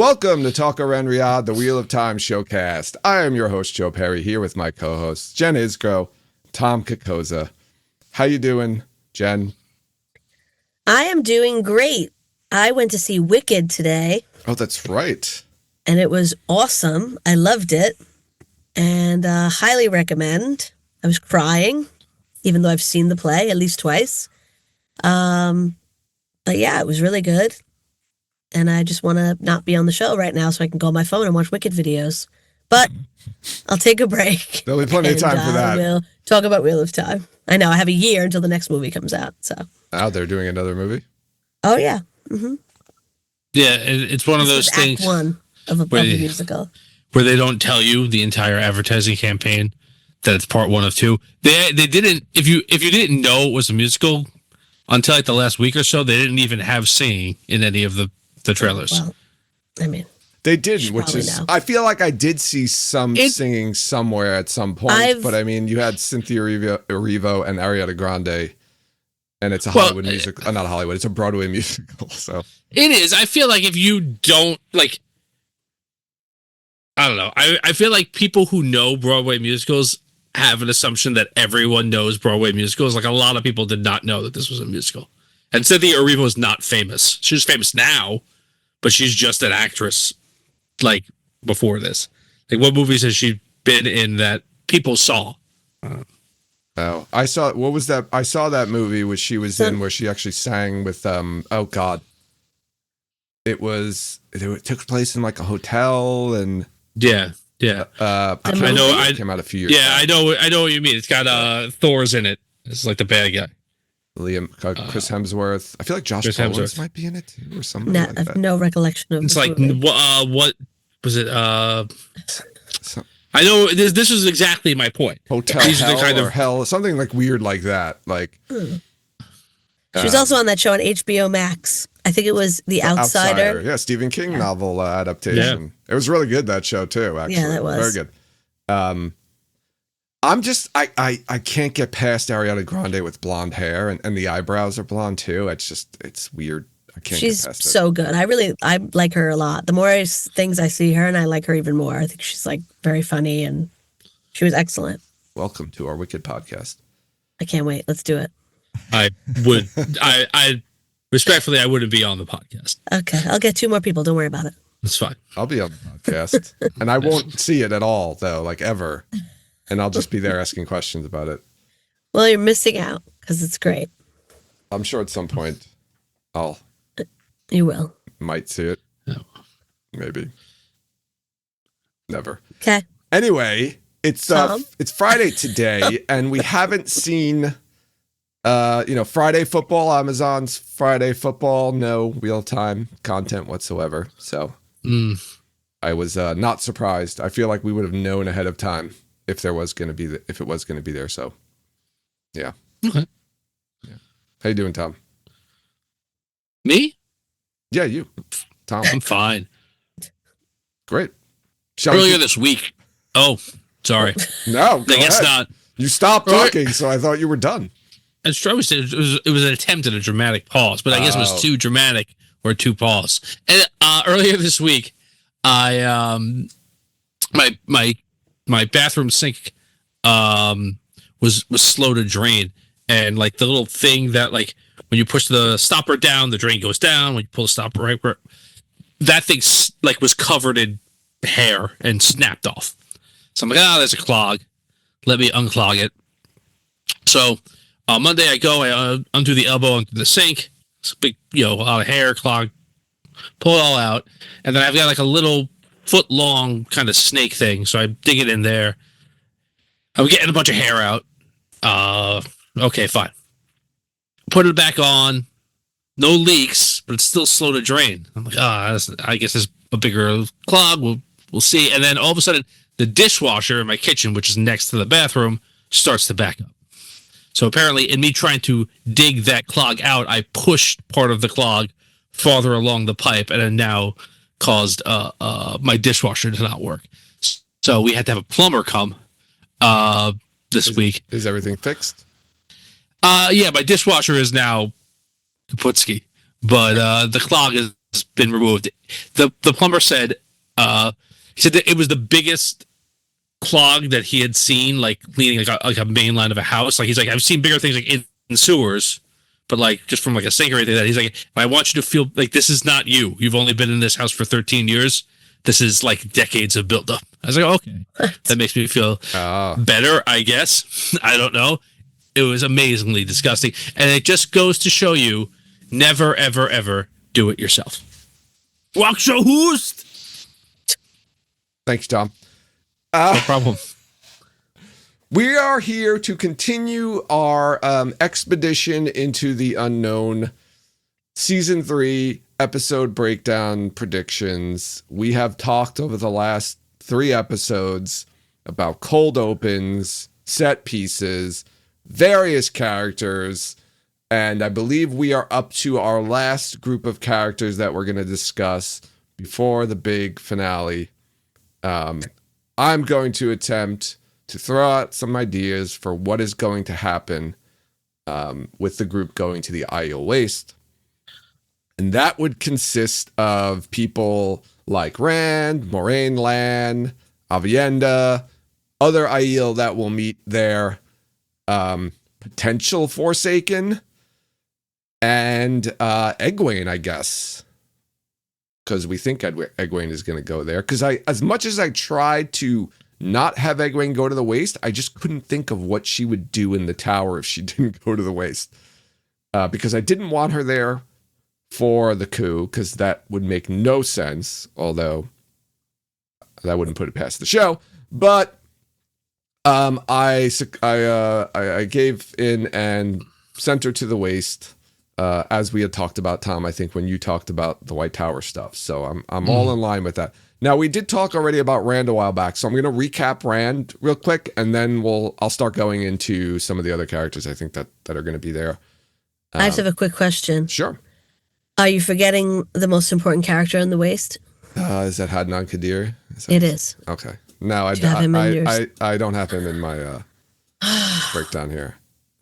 Welcome to Talk Around Riyadh, the Wheel of Time showcast. I am your host, Joe Perry, here with my co-hosts, Jen Isgro, Tom Kokoza. How you doing, Jen? I am doing great. I went to see Wicked today. Oh, that's right. And it was awesome. I loved it. And highly recommend. I was crying, even though I've seen the play at least twice. But yeah, it was really good. And I just want to not be on the show right now so I can go on my phone and watch Wicked videos. But I'll take a break. There'll be plenty of time for that. We'll talk about Wheel of Time. I know, I have a year until the next movie comes out. So. Oh, they're doing another movie? Oh, yeah. Mm-hmm. Yeah, it's one of those things. Act one of a musical. Where they don't tell you the entire advertising campaign that it's part one of two. They didn't, if you didn't know it was a musical until like the last week or so, they didn't even have singing in any of the trailers. Well, I mean, they didn't, which is I feel like I did see some singing somewhere at some point, but I mean, you had Cynthia Erivo and Ariana Grande, and it's a Hollywood musical, not Hollywood, it's a Broadway musical. So it is. I feel like if you don't like, I don't know. I feel like people who know Broadway musicals have an assumption that everyone knows Broadway musicals. Like a lot of people did not know that this was a musical. And Cynthia Erivo is not famous. She's famous now, but she's just an actress like before this. Like what movies has she been in that people saw? Oh, I saw, what was that? I saw that movie which she was in where she actually sang with, oh God. It took place in like a hotel and. Yeah. I know. It came out a few years. Yeah, back. I know what you mean. It's got Thor's in it. It's like the bad guy. Chris Hemsworth. I feel like Josh Brolin might be in it too, or something like that. I have no recollection of. It's like what was it? I know this was exactly my point. Hotel Hell or Hell, something like weird like that. Like she was also on that show on HBO Max. I think it was The Outsider. Yeah, Stephen King novel adaptation. Yeah. It was really good, that show too. Actually, yeah, that was very good. I can't get past Ariana Grande with blonde hair and the eyebrows are blonde too. It's weird. I can't get past it. She's so good. I like her a lot. The more things I see her, and I like her even more. I think she's like very funny and she was excellent. Welcome to our Wicked podcast. I can't wait. Let's do it. I respectfully, I wouldn't be on the podcast. Okay, I'll get 2 more people. Don't worry about it. That's fine. I'll be on the podcast, and I won't see it at all, though, like ever. And I'll just be there asking questions about it. Well, you're missing out because it's great. I'm sure at some point You will. Might see it. No. Maybe. Never. Okay. Anyway, it's Friday today, and we haven't seen. Friday football, Amazon's Friday football, no real-time content whatsoever. So I was not surprised. I feel like we would have known ahead of time if it was going to be there. So, yeah. Okay. Yeah. How you doing, Tom? Me? Yeah, you, Tom. I'm fine. Great. Earlier this week. Oh, sorry. No, I guess not. You stopped talking, so I thought you were done. As Stroh said, it was an attempt at a dramatic pause, but I guess it was too dramatic or too pause. And earlier this week, I my bathroom sink was slow to drain, and like the little thing that like when you push the stopper down, the drain goes down. When you pull the stopper right, that thing like was covered in hair and snapped off. So I'm like, there's a clog. Let me unclog it. So. Monday I go, I undo the elbow into the sink. It's a big, a lot of hair, clog, pull it all out. And then I've got like a little foot long kind of snake thing. So I dig it in there. I'm getting a bunch of hair out. Okay, fine. Put it back on. No leaks, but it's still slow to drain. I'm like, I guess there's a bigger clog. We'll see. And then all of a sudden, the dishwasher in my kitchen, which is next to the bathroom, starts to back up. So apparently, in me trying to dig that clog out, I pushed part of the clog farther along the pipe, and it now caused my dishwasher to not work. So we had to have a plumber come this week. Is everything fixed? Yeah, my dishwasher is now kaputski, but the clog is been removed. The plumber said, he said that it was the biggest clog that he had seen, like leading like a main line of a house. Like he's like, I've seen bigger things like in sewers, but like just from like a sink or anything like that. He's like, I want you to feel like this is not you. You've only been in this house for 13 years. This is like decades of buildup. I was like, okay, that makes me feel better, I guess. I don't know. It was amazingly disgusting. And it just goes to show you, never, ever, ever do it yourself. Wakshohust! Thanks, Tom. No problem. We are here to continue our expedition into the unknown. Season 3 episode breakdown predictions. We have talked over the last 3 episodes about cold opens, set pieces, various characters, and I believe we are up to our last group of characters that we're going to discuss before the big finale. I'm going to attempt to throw out some ideas for what is going to happen with the group going to the Aiel Waste. And that would consist of people like Rand, Moraine Lan, Avienda, other Aiel that will meet there, potential Forsaken, and Egwene, I guess. Because we think Egwene is going to go there. Because as much as I tried to not have Egwene go to the Waste, I just couldn't think of what she would do in the tower if she didn't go to the Waste. Because I didn't want her there for the coup, because that would make no sense, although that wouldn't put it past the show. But I gave in and sent her to the Waste, as we had talked about, Tom, I think when you talked about the White Tower stuff. So I'm all in line with that. Now, we did talk already about Rand a while back, so I'm going to recap Rand real quick, and then I'll start going into some of the other characters I think that are going to be there. I just have a quick question. Sure. Are you forgetting the most important character in the Waste? Is that Hadnan Kadir? It is. Okay. No, I don't have him in my breakdown here.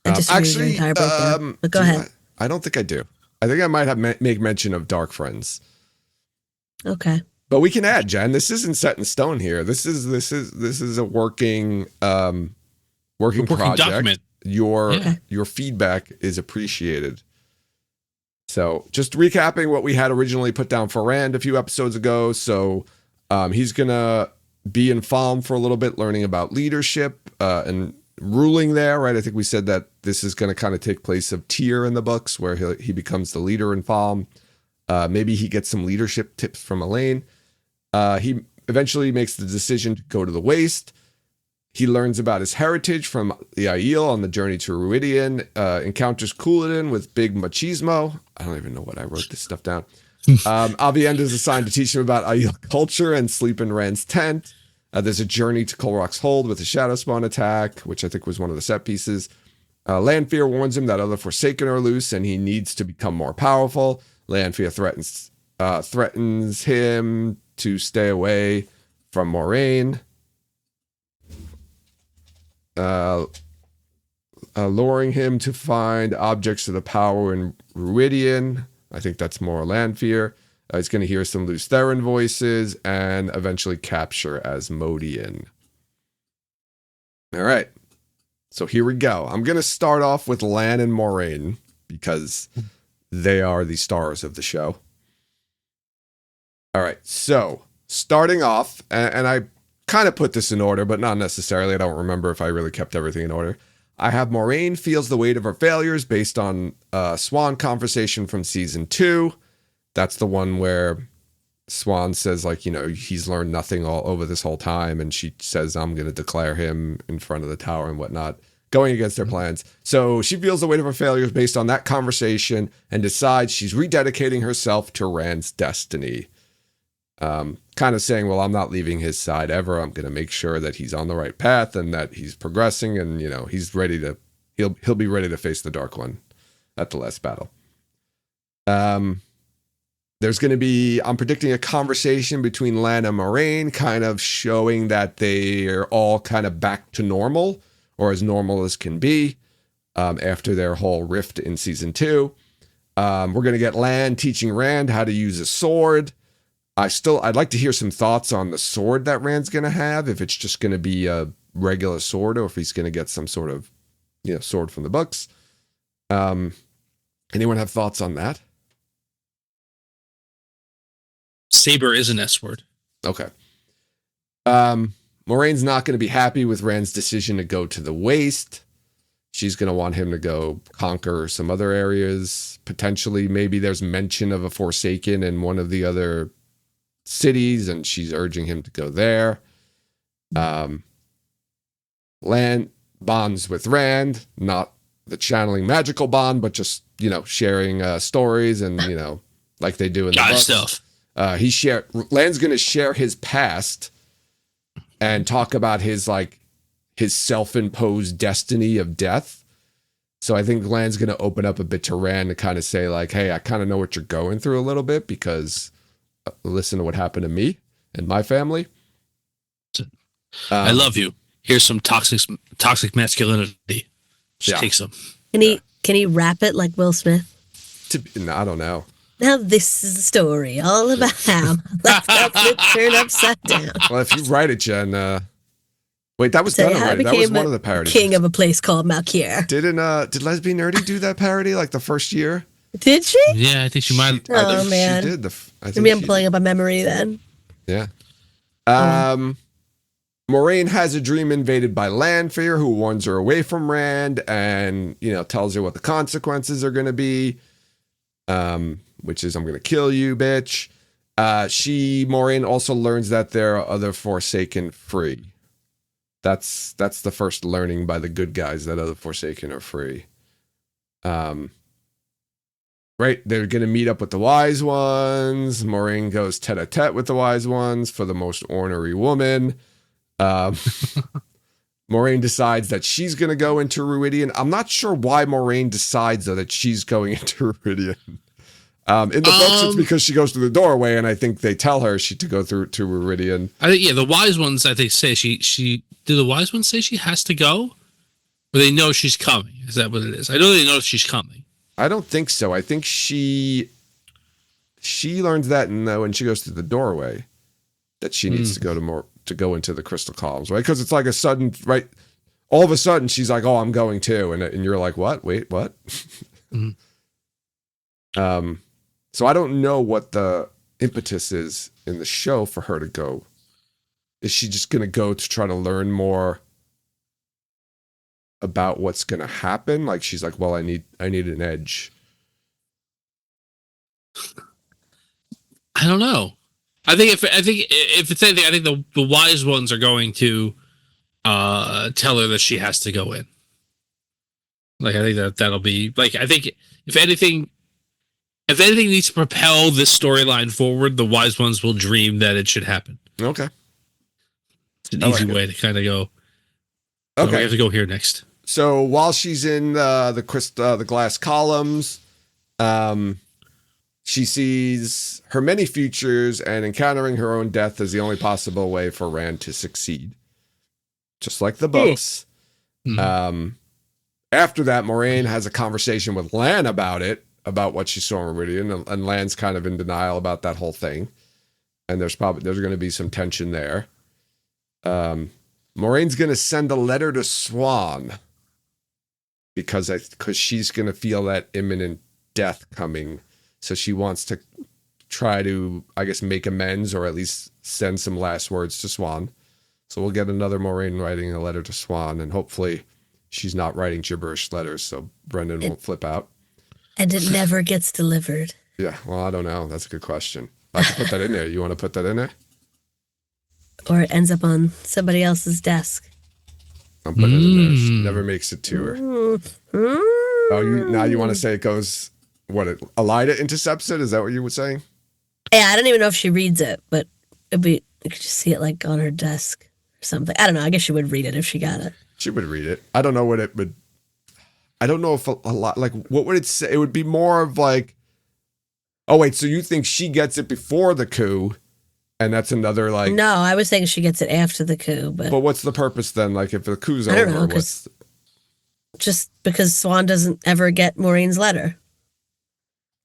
I just actually, your entire breakdown. But go ahead. I don't think I do. I think I might have make mention of Dark Friends. Okay. But we can add, Jen. This isn't set in stone here. This is a working project. Document. Your feedback is appreciated. So just recapping what we had originally put down for Rand a few episodes ago. So he's going to be in Falm for a little bit, learning about leadership and ruling there, right? I think we said that this is going to kind of take place of Tyr in the books, where he becomes the leader in Falm. Maybe he gets some leadership tips from Elaine. He eventually makes the decision to go to the Waste. He learns about his heritage from the Aiel on the journey to Ruidian, encounters Couladin with big machismo. I don't even know what I wrote this stuff down. Avienda is assigned to teach him about Aiel culture and sleep in Rand's tent. There's a journey to Colrock's Hold with a Shadow Spawn attack, which I think was one of the set pieces. Lanfear warns him that other Forsaken are loose and he needs to become more powerful. Lanfear threatens him to stay away from Moraine. Luring him to find objects of the power in Ruidian. I think that's more Lanfear. He's going to hear some Lews Therin voices and eventually capture Asmodean. All right. So here we go. I'm going to start off with Lan and Moraine because they are the stars of the show. All right. So starting off, and I kind of put this in order, but not necessarily. I don't remember if I really kept everything in order. I have Moraine feels the weight of her failures based on Swan conversation from season 2. That's the one where Swan says, like, you know, he's learned nothing all over this whole time. And she says, I'm going to declare him in front of the tower and whatnot, going against their plans. So she feels the weight of her failures based on that conversation and decides she's rededicating herself to Rand's destiny. Kind of saying, well, I'm not leaving his side ever. I'm going to make sure that he's on the right path and that he's progressing. And, you know, he's ready to, he'll be ready to face the Dark One at the last battle. There's going to be, I'm predicting a conversation between Lan and Moraine, kind of showing that they are all kind of back to normal, or as normal as can be, after their whole rift in season 2. We're going to get Lan teaching Rand how to use a sword. I'd like to hear some thoughts on the sword that Rand's going to have, if it's just going to be a regular sword or if he's going to get some sort of, sword from the books. Anyone have thoughts on that? Saber is an S word. Okay. Moraine's not going to be happy with Rand's decision to go to the Waste. She's going to want him to go conquer some other areas. Potentially, maybe there's mention of a Forsaken in one of the other cities, and she's urging him to go there. Lan bonds with Rand, not the channeling magical bond, but just, sharing stories and, like they do in the books. Stuff. Lan's going to share his past and talk about his self-imposed destiny of death. So I think Lan's going to open up a bit to Rand to kind of say like, hey, I kind of know what you're going through a little bit because listen to what happened to me and my family. I love you. Here's some toxic masculinity. Just take some. Can he rap it like Will Smith? No, I don't know. Now this is the story all about how left up, flipped, turned upside down. Well, if you write it, Jen. Wait, that was done already. That was one of the parodies. King of a place called Malkier. Did Lesbian Nerdy do that parody like the first year? Did she? Yeah, I think she might. Oh man, she did. Maybe I'm pulling up a memory then. Yeah. Moraine has a dream invaded by Lanfear, who warns her away from Rand and, tells her what the consequences are going to be, which is, I'm going to kill you, bitch. Moraine also learns that there are other Forsaken free. That's the first learning by the good guys that other Forsaken are free. Right, they're going to meet up with the Wise Ones. Moraine goes tete-a-tete with the Wise Ones for the most ornery woman. Moraine decides that she's going to go into Ruidian. I'm not sure why Moraine decides, though, that she's going into Ruidian. In the books, it's because she goes through the doorway, and I think they tell her to go through to Ruidian. I think, the Wise Ones, I think, say she do the Wise Ones say she has to go? Or they know she's coming? Is that what it is? I know they know she's coming. I don't think so. I think she learns that when she goes through the doorway, that she needs to go into the crystal columns, right? Because it's like a sudden, right? All of a sudden, she's like, "Oh, I'm going too," and you're like, "What? Wait, what?" So I don't know what the impetus is in the show for her to go. Is she just going to go to try to learn more about what's going to happen? Like she's like, "Well, I need an edge." I don't know. I think if it's anything, I think the Wise Ones are going to tell her that she has to go in. Like I think that'll be like, I think if anything needs to propel this storyline forward, the Wise Ones will dream that it should happen. Okay, it's an easy way to kind of go. Okay, we have to go here next. So while she's in the glass columns, she sees her many futures, and encountering her own death is the only possible way for Rand to succeed. Just like the books. After that, Moraine has a conversation with Lan about what she saw in Meridian, and Lan's kind of in denial about that whole thing. And there's going to be some tension there. Moraine's going to send a letter to Swan because she's going to feel that imminent death coming. So she wants to try to, I guess, make amends or at least send some last words to Swan. So we'll get another Moraine writing a letter to Swan, and hopefully she's not writing gibberish letters so Brendan won't flip out. And it never gets delivered. Yeah, well, I don't know. That's a good question. I can put that in there. You want to put that in there? Or it ends up on somebody else's desk. I'm putting it in there. She never makes it to her. Now you want to say it goes... Elida intercepts it? Is that what you were saying? Yeah, I don't even know if she reads it, but you could just see it like on her desk or something. I don't know. I guess she would read it if she got it. She would read it. I don't know what it would. I don't know if a lot, like, what would it say? It would be more of like, oh, wait, so you think she gets it before the coup? And that's another, like. No, I was thinking she gets it after the coup. But what's the purpose then? Like, if the coup's over, I don't know, just because Swan doesn't ever get Maureen's letter.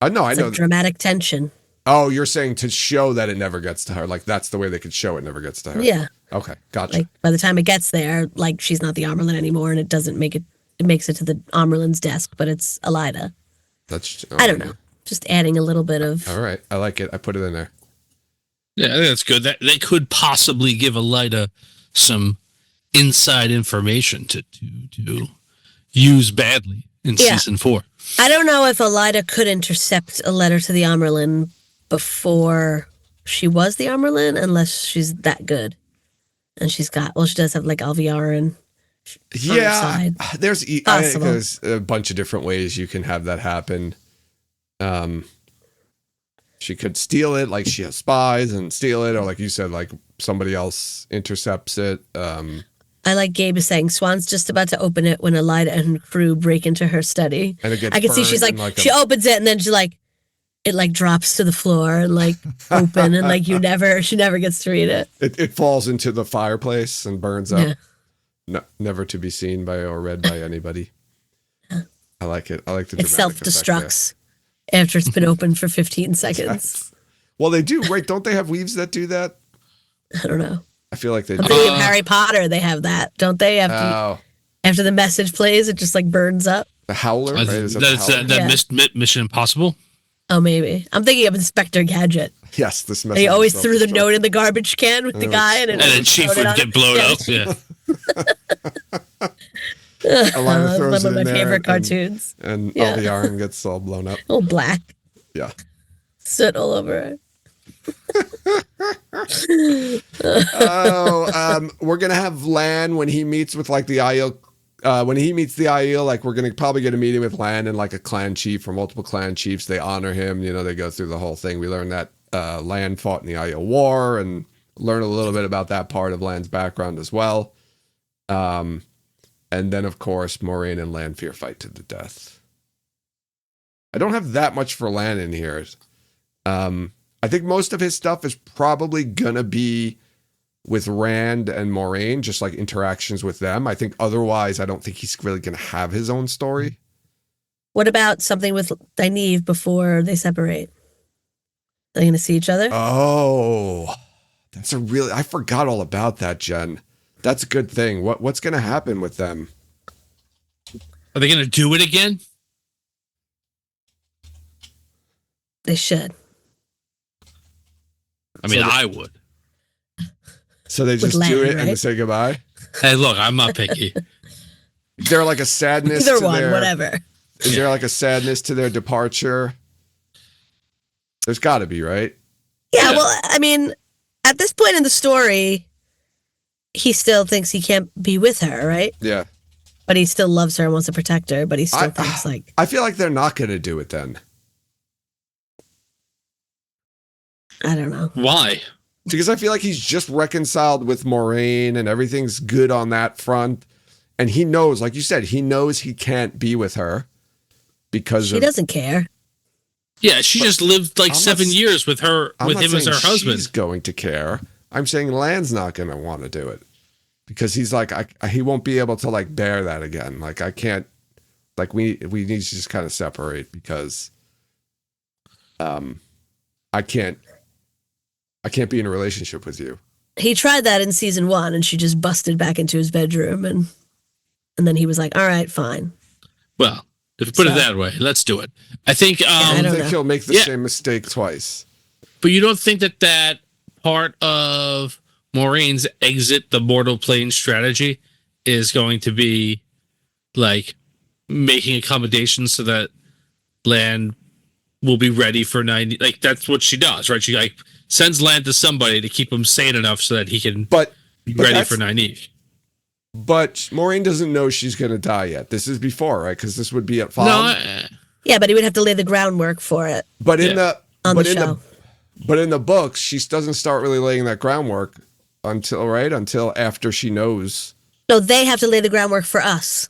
No, I It's know. like dramatic tension. Oh, you're saying to show that it never gets to her. Like, that's the way they could show it never gets to her. Yeah. Okay, gotcha. Like by the time it gets there, like she's not the Amerlin anymore, and it doesn't make it. It makes it to the Amerlin's desk, but it's Elida. I don't know. Just adding a little bit of. All right, I like it. I put it in there. Yeah, I think that's good. That they could possibly give Elida some inside information to use badly in season 4. I don't know if Elida could intercept a letter to the Amerlin before she was the Amerlin, unless she's that good. And she does have like Alviarin. Yeah, there's I think there's a bunch of different ways you can have that happen. She could steal it, like she has spies and steal it, or like you said, like somebody else intercepts it. I like Gabe is saying Swan's just about to open it when Elida and crew break into her study. And it gets I can see she's like she opens it and then it like drops to the floor and like open and like she never gets to read it. It falls into the fireplace and burns up. Yeah. No, never to be seen by or read by anybody. I like it. I like the. It self-destructs after it's been open for 15 seconds. Yes. Well, they do. Right? Don't they have weaves that do that? I don't know. I feel like they. I'm thinking of Harry Potter. They have that, don't they? After the message plays, it just like burns up. The Howler, right? That Mission Impossible. Oh, maybe. I'm thinking of Inspector Gadget. Yes, this message. And he always threw the note in the garbage can with the guy, and then Chief would get blown up. Yeah. Elida throws one of it in my favorite cartoons. And Alviarin gets all blown up. Oh, black. Yeah. Soot all over it. We're gonna have Lan when he meets with like the Aiel. When he meets the Aiel, like we're gonna probably get a meeting with Lan and like a clan chief or multiple clan chiefs. They honor him. You know, they go through the whole thing. We learn that Lan fought in the Aiel War and learn a little bit about that part of Lan's background as well. And then of course Moiraine and Lanfear fight to the death. I don't have that much for Lan in here. I think most of his stuff is probably gonna be with Rand and Moiraine, just like interactions with them. I think otherwise, I don't think he's really gonna have his own story. What about something with Nynaeve before they separate? Are they gonna see each other? Oh, I forgot all about that, Jen. That's a good thing. What's gonna happen with them? Are they gonna do it again? They should. I mean, I would. So they just do it and they say goodbye? Hey, look, I'm not picky. Is there like a sadness Either one, whatever. Is there like a sadness to their departure? There's got to be, right? Yeah, well, I mean, at this point in the story, he still thinks he can't be with her, right? Yeah. But he still loves her and wants to protect her, but he still thinks like... I feel like they're not going to do it then. I don't know. Why? Because I feel like he's just reconciled with Moiraine and everything's good on that front. And he knows, like you said, he knows he can't be with her because he doesn't care. Yeah, she just lived like 7 years with him as her husband. She's going to care. I'm saying Lan's not going to want to do it because he's like, he won't be able to like bear that again. Like I can't, like we need to just kind of separate because, I can't be in a relationship with you. He tried that in season 1 and she just busted back into his bedroom and then he was like, all right, fine. Well, if you put it that way, let's do it. I think I don't think he'll make the same mistake twice. But you don't think that part of Maureen's exit the mortal plane strategy is going to be like making accommodations so that Lan will be ready for 90? Like that's what she does, right? She like sends Lan to somebody to keep him sane enough so that he can be ready for Nynaeve. But Moiraine doesn't know she's going to die yet. This is before, right? Because this would be at 5. Yeah, but he would have to lay the groundwork for it. But in the show. But in the books, she doesn't start really laying that groundwork until after she knows. No, they have to lay the groundwork for us.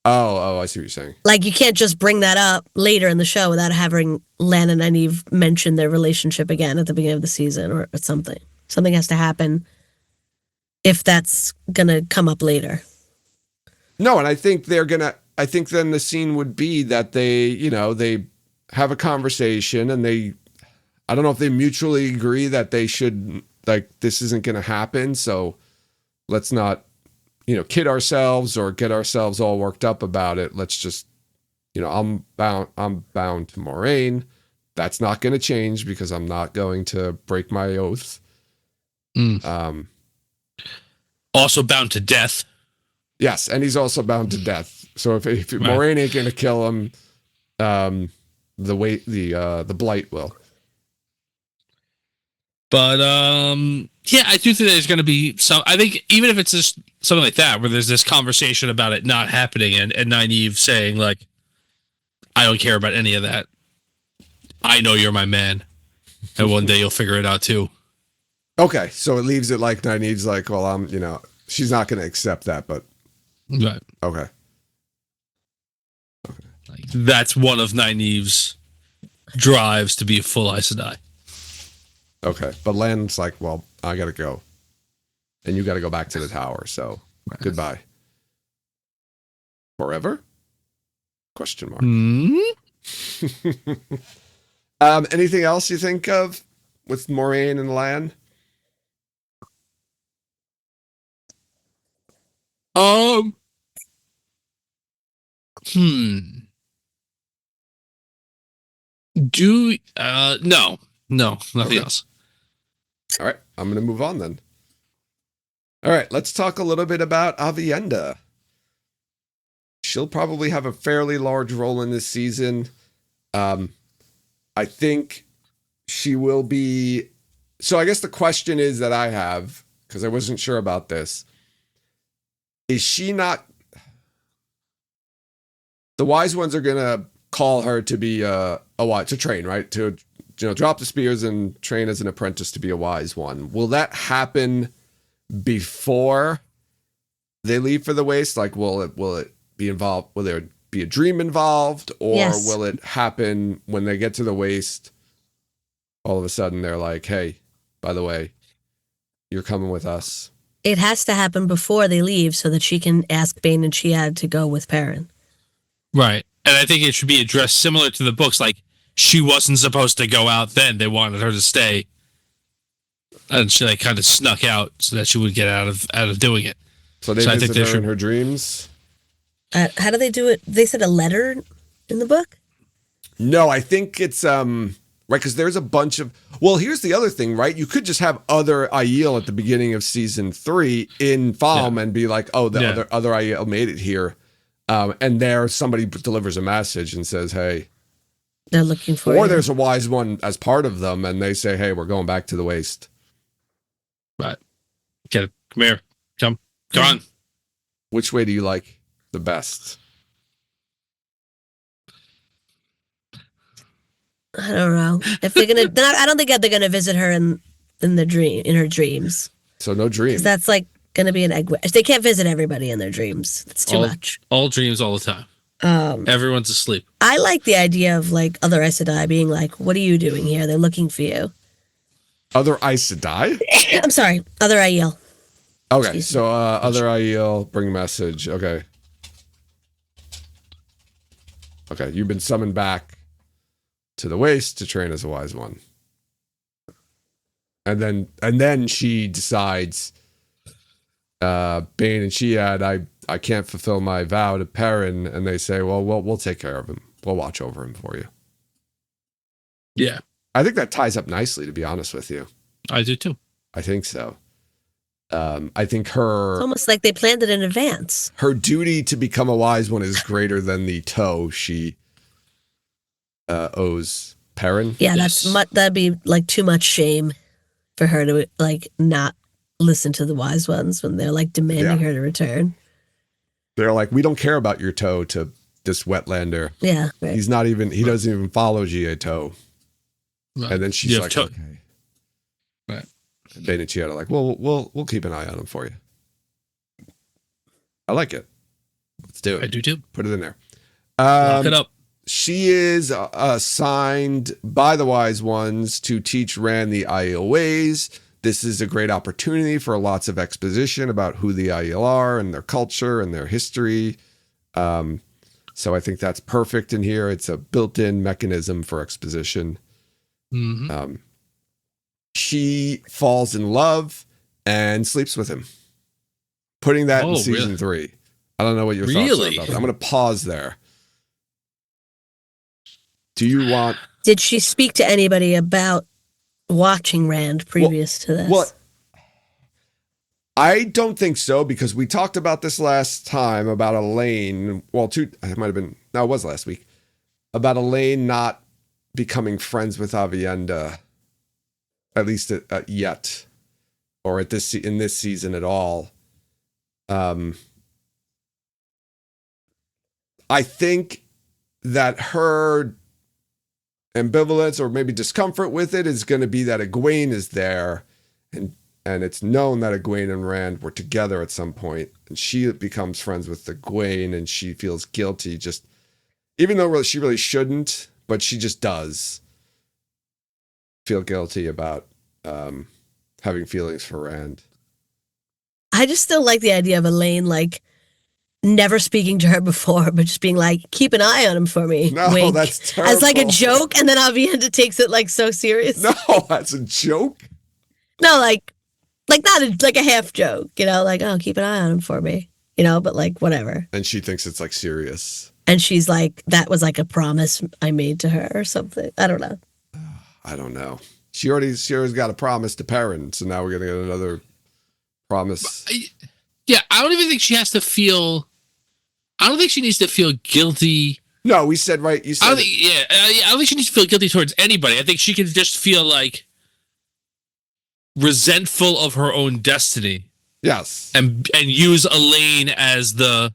Oh, I see what you're saying. Like you can't just bring that up later in the show without having Lan and Nynaeve mention their relationship again at the beginning of the season or something. Something has to happen if that's gonna come up later. No, and I think then the scene would be that they have a conversation, and I don't know if they mutually agree that they should, like, this isn't going to happen. So let's not, kid ourselves or get ourselves all worked up about it. Let's just, I'm bound to Moraine. That's not going to change because I'm not going to break my oath. Also bound to death. Yes, and he's also bound to death. So if Moraine ain't going to kill him, the blight will. But yeah, I do think there's going to be some. I think even if it's just something like that, where there's this conversation about it not happening, and Nynaeve saying like, "I don't care about any of that. I know you're my man, and one day you'll figure it out too." Okay, so it leaves it like Nynaeve's like, well, she's not going to accept that, but right. Okay. Like, that's one of Nynaeve's drives to be a full Aes Sedai. Okay, but Lan's like, well, I gotta go, and you gotta go back to the tower. So goodbye. Forever? Question mark. Anything else you think of with Moraine and Lan? No, nothing else. All right, I'm going to move on then. All right, let's talk a little bit about Avienda. She'll probably have a fairly large role in this season. I think she will be... So I guess the question is that I have, because I wasn't sure about this, is she not... The wise ones are going to call her to be to train, right? To drop the spears and train as an apprentice to be a wise one. Will that happen before they leave for the waste? Like, will it be involved? Will there be a dream involved, or Yes. will it happen when they get to the waste? All of a sudden, they're like, "Hey, by the way, you're coming with us." It has to happen before they leave so that she can ask Bane and Chiad to go with Perrin. Right. And I think it should be addressed similar to the books. Like, she wasn't supposed to go out then. They wanted her to stay. And she like kind of snuck out so that she would get out of doing it. So they visit her in her dreams? How do they do it? They said a letter in the book? No, I think it's right, because there's a bunch of... Well, here's the other thing, right? You could just have other Aiel at the beginning of season 3 in Falm and be like, oh, the other Aiel made it here. And there somebody delivers a message and says, hey... They're looking for Or you. there's a wise one as part of them, and they say, hey, we're going back to the waste. Right. Get it. Come here. Come on. Which way do you like the best? I don't know. If they're gonna, I don't think they're gonna visit her in her dreams. So no dream. 'Cause that's like gonna be an egg. They can't visit everybody in their dreams. It's too much. All dreams all the time. Everyone's asleep. I like the idea of like other Aes Sedai being like, "What are you doing here? They're looking for you." Other Aes Sedai? I'm sorry, other Aiel. Okay, so other Aiel bring message. Okay, you've been summoned back to the waste to train as a wise one, and then she decides, Bane and Chiad, I can't fulfill my vow to Perrin, and they say, well, we'll take care of him. We'll watch over him for you. Yeah, I think that ties up nicely, to be honest with you. I do too. I think so. I think her... It's almost like they planned it in advance. Her duty to become a wise one is greater than the toe she owes Perrin. Yeah, Yes. that'd be like too much shame for her to like not listen to the wise ones when they're like demanding her to return. They're like, we don't care about your toe to this wetlander. Yeah, right. He doesn't even follow G.A. Toe. Right. And then she's like, okay. Right. And Bane and Chiad are like, well, we'll keep an eye on him for you. I like it. Let's do it. I do too. Put it in there. Lock it up. She is assigned by the wise ones to teach Rand the Aiel ways. This is a great opportunity for lots of exposition about who the Aiel are and their culture and their history. So I think that's perfect in here. It's a built-in mechanism for exposition. Mm-hmm. She falls in love and sleeps with him. Putting that in season 3. I don't know what your thoughts are about that. I'm going to pause there. Do you want... Did she speak to anybody about watching Rand previous to this? Well, I don't think so, because we talked about this last time about Elaine. Well, it might have been... No, it was last week. About Elaine not becoming friends with Avienda, at least yet, or in this season at all. I think that her ambivalence or maybe discomfort with it is going to be that Egwene is there, and it's known that Egwene and Rand were together at some point, and she becomes friends with Egwene, and she feels guilty, just even though she really shouldn't, but she just does feel guilty about having feelings for Rand. I just still like the idea of Elaine, like, never speaking to her before, but just being like, keep an eye on him for me. No, wink, that's terrible. as like a joke, and then Avienda takes it like so serious. No, that's a joke. No, like not like a half joke, like, oh, keep an eye on him for me, but like whatever. And she thinks it's like serious. And she's like, that was like a promise I made to her or something. I don't know. I don't know. She already got a promise to Perrin, so now we're gonna get another promise. Yeah, I don't even think she has to feel. I don't think she needs to feel guilty. No, we said right. You said. I don't think she needs to feel guilty towards anybody. I think she can just feel like resentful of her own destiny. Yes, and use Elaine as the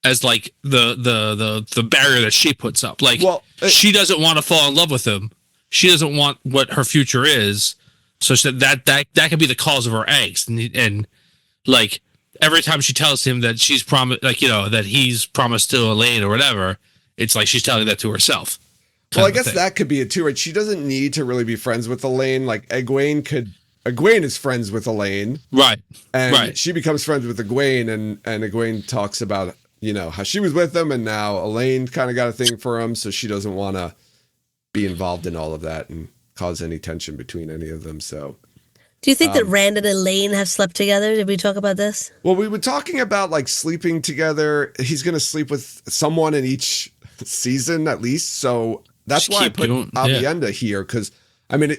barrier that she puts up. Like, she doesn't want to fall in love with him. She doesn't want what her future is. So that could be the cause of her angst, and like every time she tells him that she's promised, like, that he's promised to Elaine or whatever, it's like she's telling that to herself. Well, I guess that could be it too, right? She doesn't need to really be friends with Elaine. Like Egwene is friends with Elaine, right? And she becomes friends with Egwene, and Egwene talks about how she was with him, and now Elaine kind of got a thing for him, so she doesn't want to be involved in all of that and cause any tension between any of them. So, do you think that Rand and Elaine have slept together? Did we talk about this? Well, we were talking about like sleeping together. He's going to sleep with someone in each season at least. So that's why I put Avienda here, because I mean,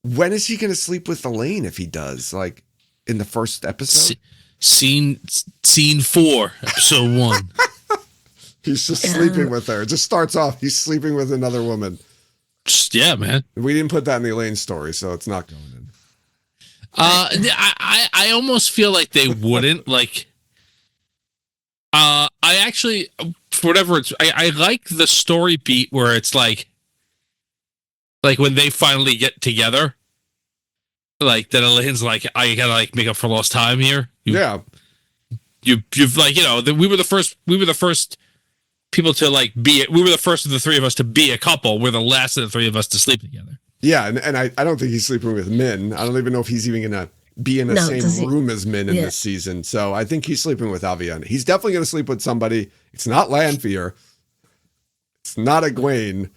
when is he going to sleep with Elaine if he does? Like in the first episode? Scene 4, episode 1. He's just sleeping with her. It just starts off, he's sleeping with another woman. Yeah, man. We didn't put that in the Elaine story, so it's not going in. I almost feel like they wouldn't. Like, I actually, for whatever it's, I like the story beat where it's like when they finally get together, like that Elaine's like, I gotta like make up for lost time here. You've like, we were the first people to like we were the first of the three of us to be a couple. We're the last of the three of us to sleep together. Yeah, and I don't think he's sleeping with Min. I don't even know if he's even going to be in the same room as Min in this season. So I think he's sleeping with Avienda. He's definitely going to sleep with somebody. It's not Lanfear. It's not Egwene.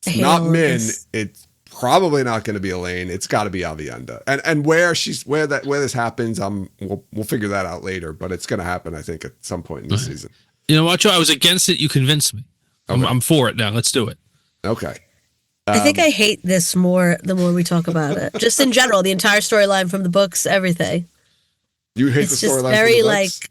It's not Min. It's probably not going to be Elaine. It's got to be Avienda. And where this happens, we'll figure that out later. But it's going to happen, I think, at some point in this season. You know what, Joe? I was against it. You convinced me. Okay. I'm for it now. Let's do it. Okay. I think I hate this more the more we talk about it. Just in general, the entire storyline from the books, everything. You hate the storyline from the books? Like,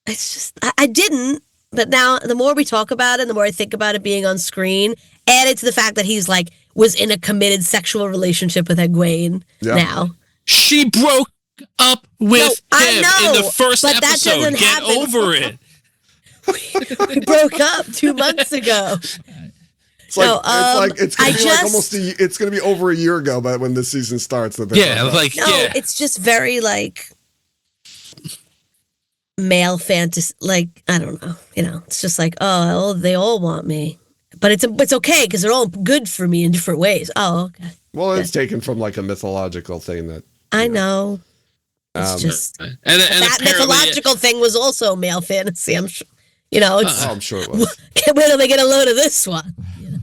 it's just, I didn't, but now the more we talk about it, the more I think about it being on screen, added to the fact that he's like, was in a committed sexual relationship with Egwene now. She broke up with him in the first but episode. That doesn't Get happen. over it. We broke up 2 months ago. It's like it's gonna be like it's gonna be over a year ago, but when this season starts, it's just very like male fantasy. Like I don't know, it's just like they all want me, but it's okay because they're all good for me in different ways. Oh, okay. Well, it's taken from like a mythological thing that I know. It's just that mythological thing was also male fantasy. I'm sure. You know, it's Oh, I'm sure it was. where do they get a load of this one? You know?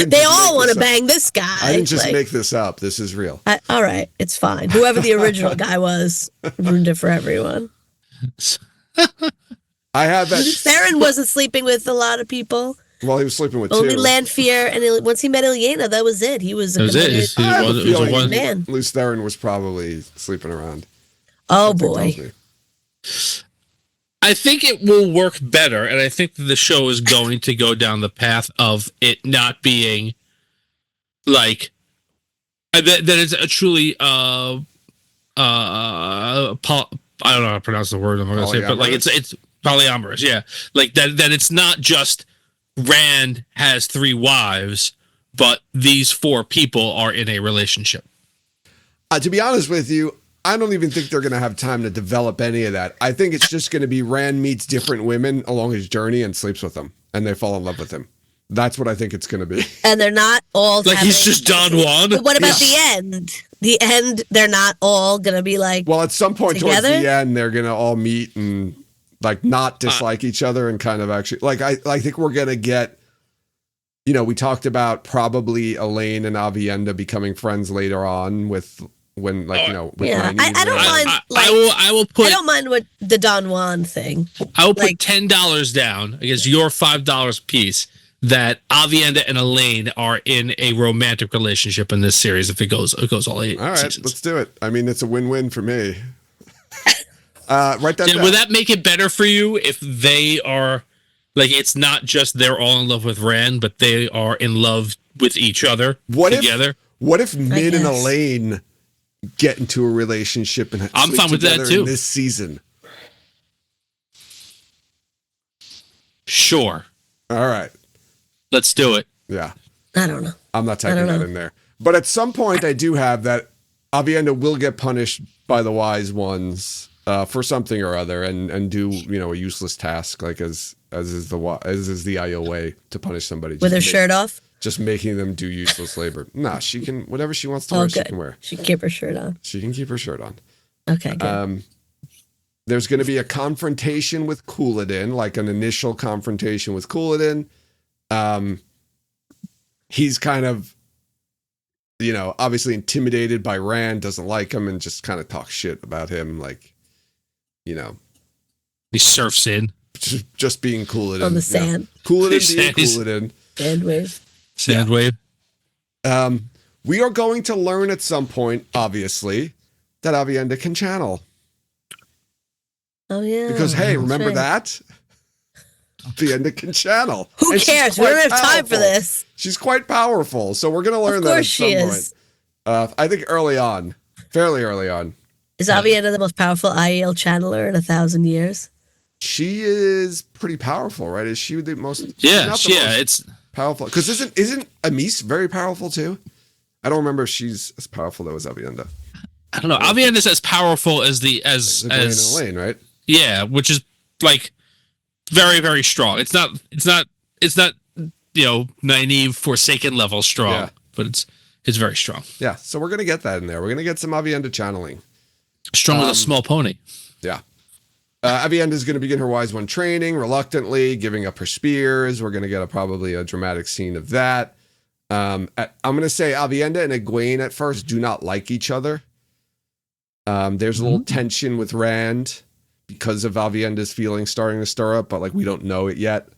They all want to bang this guy. I didn't just make this up. This is real. All right, it's fine. Whoever the original guy was ruined it for everyone. I have that. Theron wasn't sleeping with a lot of people. Well, he was sleeping with only two. Lanfear, and once he met Ilyena, that was it. He was a committed man. Luce Theron was probably sleeping around. Oh boy. I think it will work better, and I think that the show is going to go down the path of it not being like that it's a truly I don't know how to pronounce the word I'm going to say, but like it's polyamorous, yeah. Like that it's not just Rand has 3 wives, but these 4 people are in a relationship. To be honest with you, I don't even think they're going to have time to develop any of that. I think it's just going to be Rand meets different women along his journey and sleeps with them, and they fall in love with him. That's what I think it's going to be. And they're not all like he's just Don Juan. But what about the end? The end, they're not all going to be like. Well, at some point together? Towards the end, they're going to all meet and like not dislike each other and kind of actually like I think we're going to get. You know, we talked about probably Elaine and Avienda becoming friends later on with. When with I don't mind. I will put. I don't mind what the Don Juan thing. I will put $10 down against your $5 piece that Avienda and Elaine are in a romantic relationship in this series. If it goes all 8 all right, seasons. Let's do it. I mean, it's a win-win for me. Write that down. Would that make it better for you if they are like it's not just they're all in love with Rand, but they are in love with each other together? What if Min and Elaine get into a relationship and I'm fine with that too this season? Sure. All right. Let's do it. Yeah. I don't know. I'm not typing that in there. But at some point I do have that Avienda will get punished by the wise ones for something or other and do, a useless task like as is the IO way to punish somebody. With her shirt off? Just making them do useless labor. Nah, she can, whatever she wants to wear, good. she can wear. She can keep her shirt on. She can keep her shirt on. Okay, good. There's going to be a confrontation with Couladin, like an initial confrontation with Couladin. He's kind of, obviously intimidated by Rand, doesn't like him, and just kind of talks shit about him, like, He surfs in. Just being Couladin. On the sand. Yeah. Couladin being Couladin. Sand wave. Sand wave. We are going to learn at some point, obviously, that Avienda can channel. Oh, yeah. Because, hey, remember that? Avienda can channel. Who cares? We don't have time for this. She's quite powerful. So we're going to learn that at some point. I think fairly early on. Is Avienda the most powerful IEL channeler in 1,000 years? She is pretty powerful, right? Is she the most? Yeah, it's powerful. Because isn't Amis very powerful too? I don't remember if she's as powerful though as Avienda. I don't know. Avienda's as powerful as Elaine, right? Yeah, which is like very, very strong. It's not naive, forsaken level strong, but it's very strong. Yeah, so we're gonna get that in there. We're gonna get some Avienda channeling. Strong with a small pony. Yeah. Avienda is going to begin her Wise One training, reluctantly, giving up her spears. We're going to get probably a dramatic scene of that. I'm going to say Avienda and Egwene at first do not like each other. There's a little tension with Rand because of Avienda's feelings starting to stir up, but like we don't know it yet.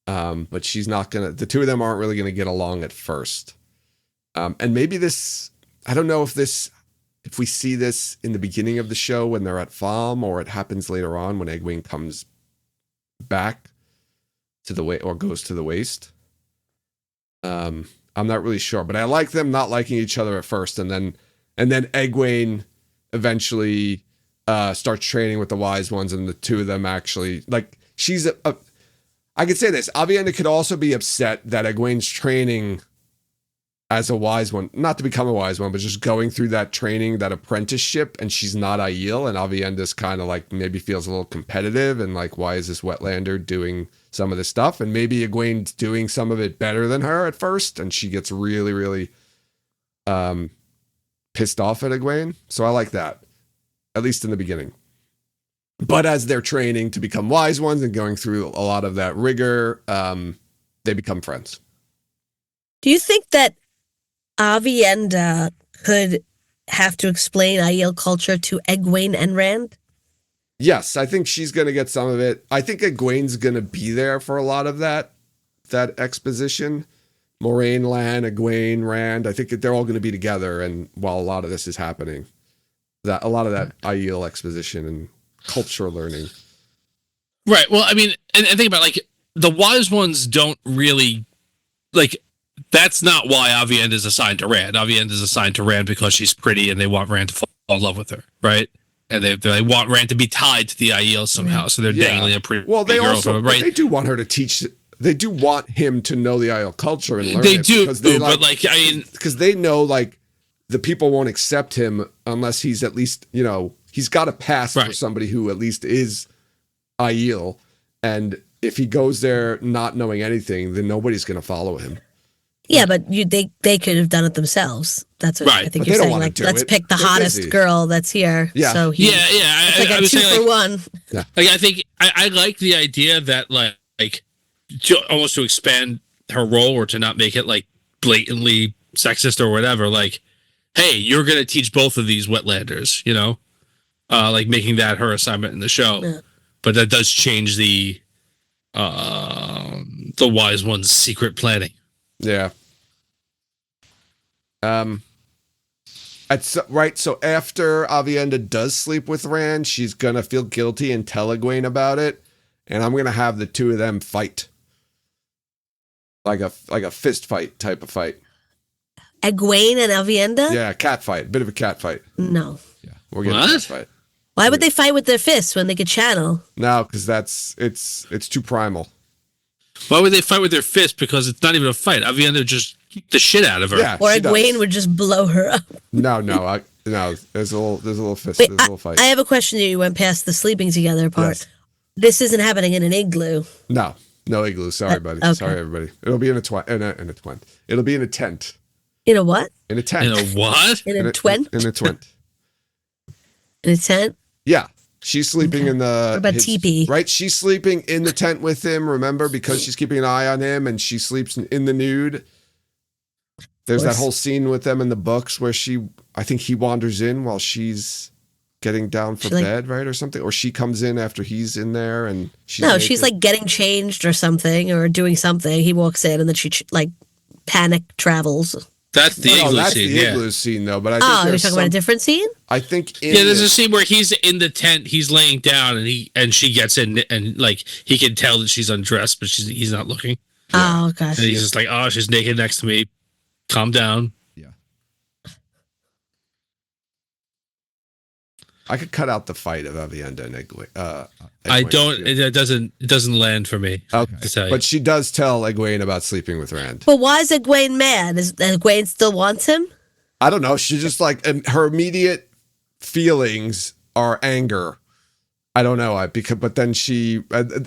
But she's not going to, the two of them aren't really going to get along at first. And maybe this, I don't know if we see this in the beginning of the show when they're at Falm, or it happens later on when Egwene comes back to the way or goes to the waste. I'm not really sure, but I like them not liking each other at first, and then Egwene eventually starts training with the Wise Ones, and the two of them actually like she's I could say this. Avienda could also be upset that Egwene's training as a Wise One, not to become a Wise One, but just going through that training, that apprenticeship, and she's not Aiel, and Avienda's kind of like maybe feels a little competitive and like, why is this Wetlander doing some of this stuff? And maybe Egwene's doing some of it better than her at first, and she gets really, really pissed off at Egwene. So I like that, at least in the beginning. But as they're training to become wise ones and going through a lot of that rigor, they become friends. Do you think that Avienda could have to explain Aiel culture to Egwene and Rand? Yes, I think she's going to get some of it. I think Egwene's going to be there for a lot of that exposition. Moraine, Lan, Egwene, Rand, I think they're all going to be together. And while a lot of this is happening, that a lot of that Aiel exposition and culture learning. Right. Well, I mean, and think about like the wise ones don't really like. That's not why Avienda is assigned to Rand. Avienda is assigned to Rand because she's pretty and they want Rand to fall in love with her, right? And they want Rand to be tied to the Aiel somehow, so they're dangling a pretty they girl also, from it, right? They do want her to teach. They do want him to know the Aiel culture and learn They it. do, Because they but like, I mean, because they know like the people won't accept him unless he's at least, he's got a pass for somebody who at least is Aiel. And if he goes there not knowing anything, then nobody's going to follow him. Yeah, but they could have done it themselves. That's what I think but you're they don't saying. wanna Like, do let's it. pick the They're hottest busy. girl that's here. Yeah. So I like a was 2 saying, for like, 1. like I think I like the idea that like almost to expand her role or to not make it like blatantly sexist or whatever. Like, hey, you're gonna teach both of these wetlanders, like making that her assignment in the show. Yeah. But that does change the wise one's secret planning. Yeah. So after Avienda does sleep with Rand, she's gonna feel guilty and tell Egwene about it, and I'm gonna have the two of them fight, like a fist fight type of fight. Egwene and Avienda? Yeah, cat fight, bit of a cat fight. No. Yeah, we're getting a cat fight. Why would they fight with their fists when they could channel? No, because it's too primal. Why would they fight with their fists? Because it's not even a fight. Avienda just kick the shit out of her. Yeah, or Egwene would just blow her up. No. There's a little fist. Wait, there's a little fight. I have a question. You went past the sleeping together part. Yes. This isn't happening in an igloo. No igloo. Sorry, buddy. Okay. Sorry, everybody. It'll be in a tent. It'll be in a tent. In a what? In a tent. In a what? In a twent? In a twent. In a tent? Yeah. She's sleeping in the... What about teepee? Right? She's sleeping in the tent with him, remember? Because she's keeping an eye on him and she sleeps in the nude. There's that whole scene with them in the books where I think he wanders in while she's getting down for bed, right? Or something. Or she comes in after he's in there and she's like getting changed or something or doing something. He walks in and then she like panic travels. That's the igloo that's scene. the igloo scene, though. But I think you're talking about a different scene? I think. There's a scene where he's in the tent, he's laying down, and she gets in, and like he can tell that she's undressed, but he's not looking. Yeah. Oh gosh. And he's just like, oh, she's naked next to me. Calm down. Yeah. I could cut out the fight of Avienda and Egwene. I don't. It doesn't land for me. Okay. But she does tell Egwene about sleeping with Rand. But why is Egwene mad? Is Egwene still wants him? I don't know. She just like her immediate feelings are anger. I don't know. But then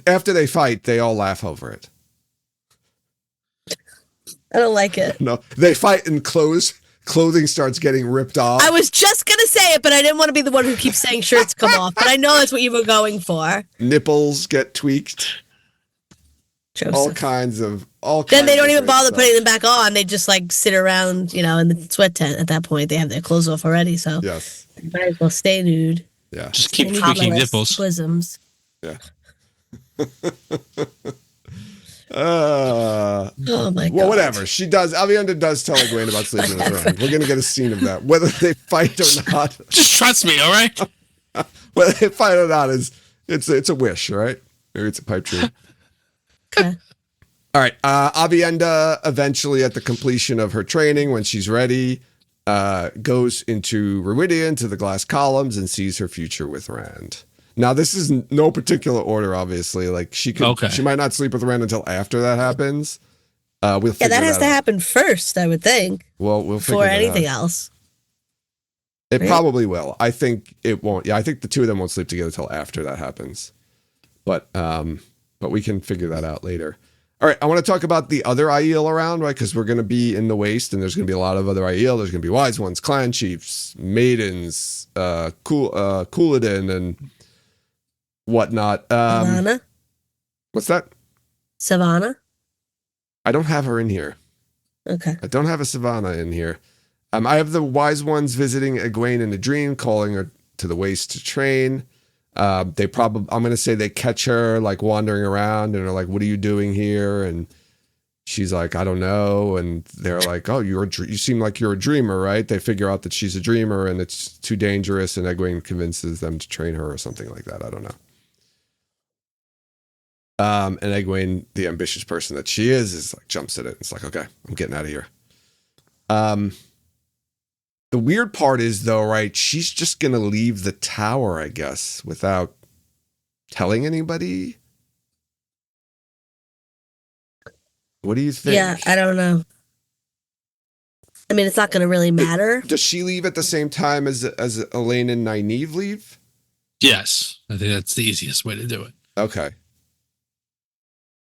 after they fight, they all laugh over it. I don't like it. No, they fight and clothing starts getting ripped off. I was just gonna say it, but I didn't want to be the one who keeps saying shirts come off. But I know that's what you were going for. Nipples get tweaked. Joseph. All kinds of. Then they don't even bother putting them back on. They just like sit around, in the sweat tent. At that point, they have their clothes off already. So yes, they might as well stay nude. Yeah, just keep tweaking nipples. Bosoms. Yeah. Oh my god. Well, whatever. Avienda does tell Egwene about sleeping with Rand. We're gonna get a scene of that. Whether they fight or not. Just trust me, all right? Whether they fight or not it's a wish, right? Maybe it's a pipe dream. Okay. All right. Avienda eventually, at the completion of her training, when she's ready, goes into Ruidian to the glass columns and sees her future with Rand. Now, this is no particular order, obviously. Like she might not sleep with Rand until after that happens. That has to happen first, I would think. Well, we'll figure before that anything out. else. It probably will. I think it won't. Yeah, I think the two of them won't sleep together until after that happens. But we can figure that out later. All right, I want to talk about the other Aiel around, right? Because we're going to be in the Waste, and there's going to be a lot of other Aiel. There's going to be Wise Ones, Clan Chiefs, Maidens, Couladin, and whatnot. Savannah? What's that? Savannah? I don't have her in here. Okay. I don't have a Savannah in here. I have the wise ones visiting Egwene in a dream, calling her to the waste to train. I'm going to say they catch her like wandering around and are like, what are you doing here? And she's like, I don't know. And they're like, oh, you seem like you're a dreamer, right? They figure out that she's a dreamer and it's too dangerous. And Egwene convinces them to train her or something like that. I don't know. And Egwene, the ambitious person that she is like jumps at it. It's like, okay, I'm getting out of here. The weird part is though, right? She's just going to leave the tower, I guess, without telling anybody. What do you think? Yeah, I don't know. I mean, it's not going to really matter. Does she leave at the same time as Elaine and Nynaeve leave? Yes. I think that's the easiest way to do it. Okay.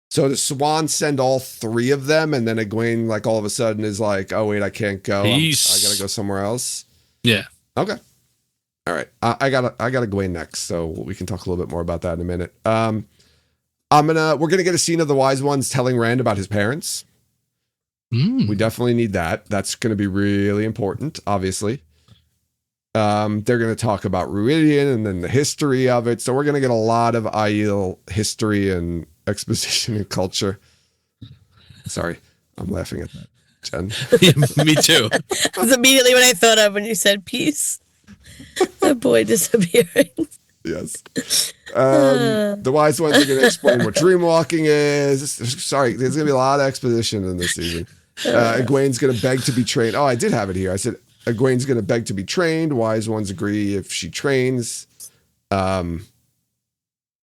So does Swan send all three of them, and then Egwene, like, all of a sudden is like, oh, wait, I can't go. I got to go somewhere else? Yeah. Okay. All right. I got Egwene next, so we can talk a little bit more about that in a minute. We're going to get a scene of the Wise Ones telling Rand about his parents. We definitely need that. That's going to be really important, obviously. They're going to talk about Ruidian and then the history of it. So we're going to get a lot of Aiel history and exposition and culture. Sorry, I'm laughing at that, Jen. Yeah, me too. That's immediately what I thought of when you said peace. The boy disappearing. Yes. The Wise Ones are going to explain what dreamwalking is. Sorry, there's going to be a lot of exposition in this season. Egwene's going to beg to be trained. Oh, I did have it here. I said Egwene's going to beg to be trained. Wise Ones agree if she trains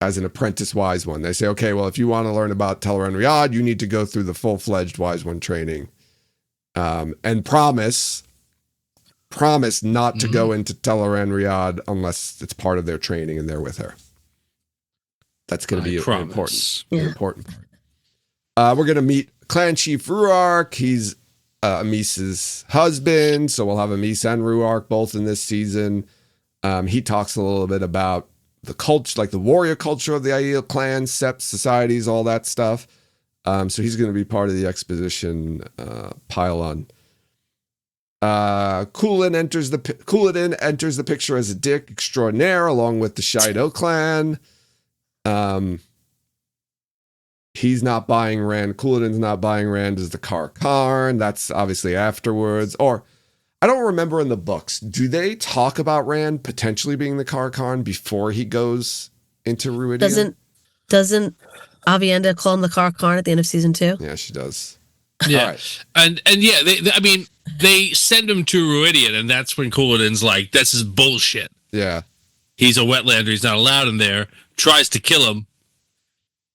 as an apprentice Wise One. They say, okay, well, if you want to learn about Teleran Riyadh, you need to go through the full-fledged Wise One training. And promise not to go into Teleran Riyadh unless it's part of their training and they're with her. That's going to be important part. We're going to meet Clan Chief Ruark. He's Amice's husband, so we'll have Amice and Ruark both in this season. He talks a little bit about the culture, like the warrior culture of the Aiel clan, septs, societies, all that stuff. So he's going to be part of the exposition pile-on. Couladin enters the picture as a dick extraordinaire, along with the Shido clan. He's not buying Rand. Couladin's not buying Rand as the Karn. That's obviously afterwards. Or I don't remember in the books. Do they talk about Rand potentially being the Karn before he goes into Ruidian? Doesn't Avienda call him the Karn at the end of season 2? Yeah, she does. Yeah, all right. and yeah, they send him to Ruidian, and that's when Couladin's like, "This is bullshit." Yeah, he's a wetlander. He's not allowed in there. Tries to kill him.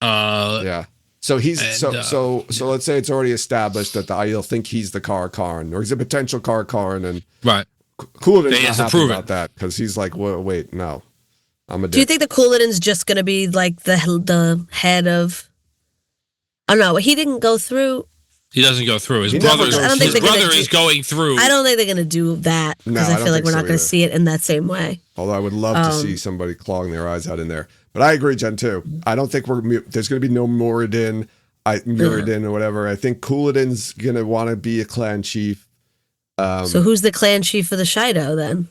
Yeah. So so let's say it's already established that the Aiel think he's the Karn, or he's a potential Karn, and right. Couladin's not happy about that because he's like, wait, no, I'm a dick. Do you think the Couladin's just going to be like the head of? I don't know. He didn't go through. He doesn't go through. His brother is going through. I don't think they're going to do that because I feel like we're not going to see it in that same way. Although I would love to see somebody clawing their eyes out in there. But I agree, Jen, too. I don't think there's going to be no Muradin or whatever. I think Couladin's going to want to be a clan chief. So who's the clan chief for the Shido then?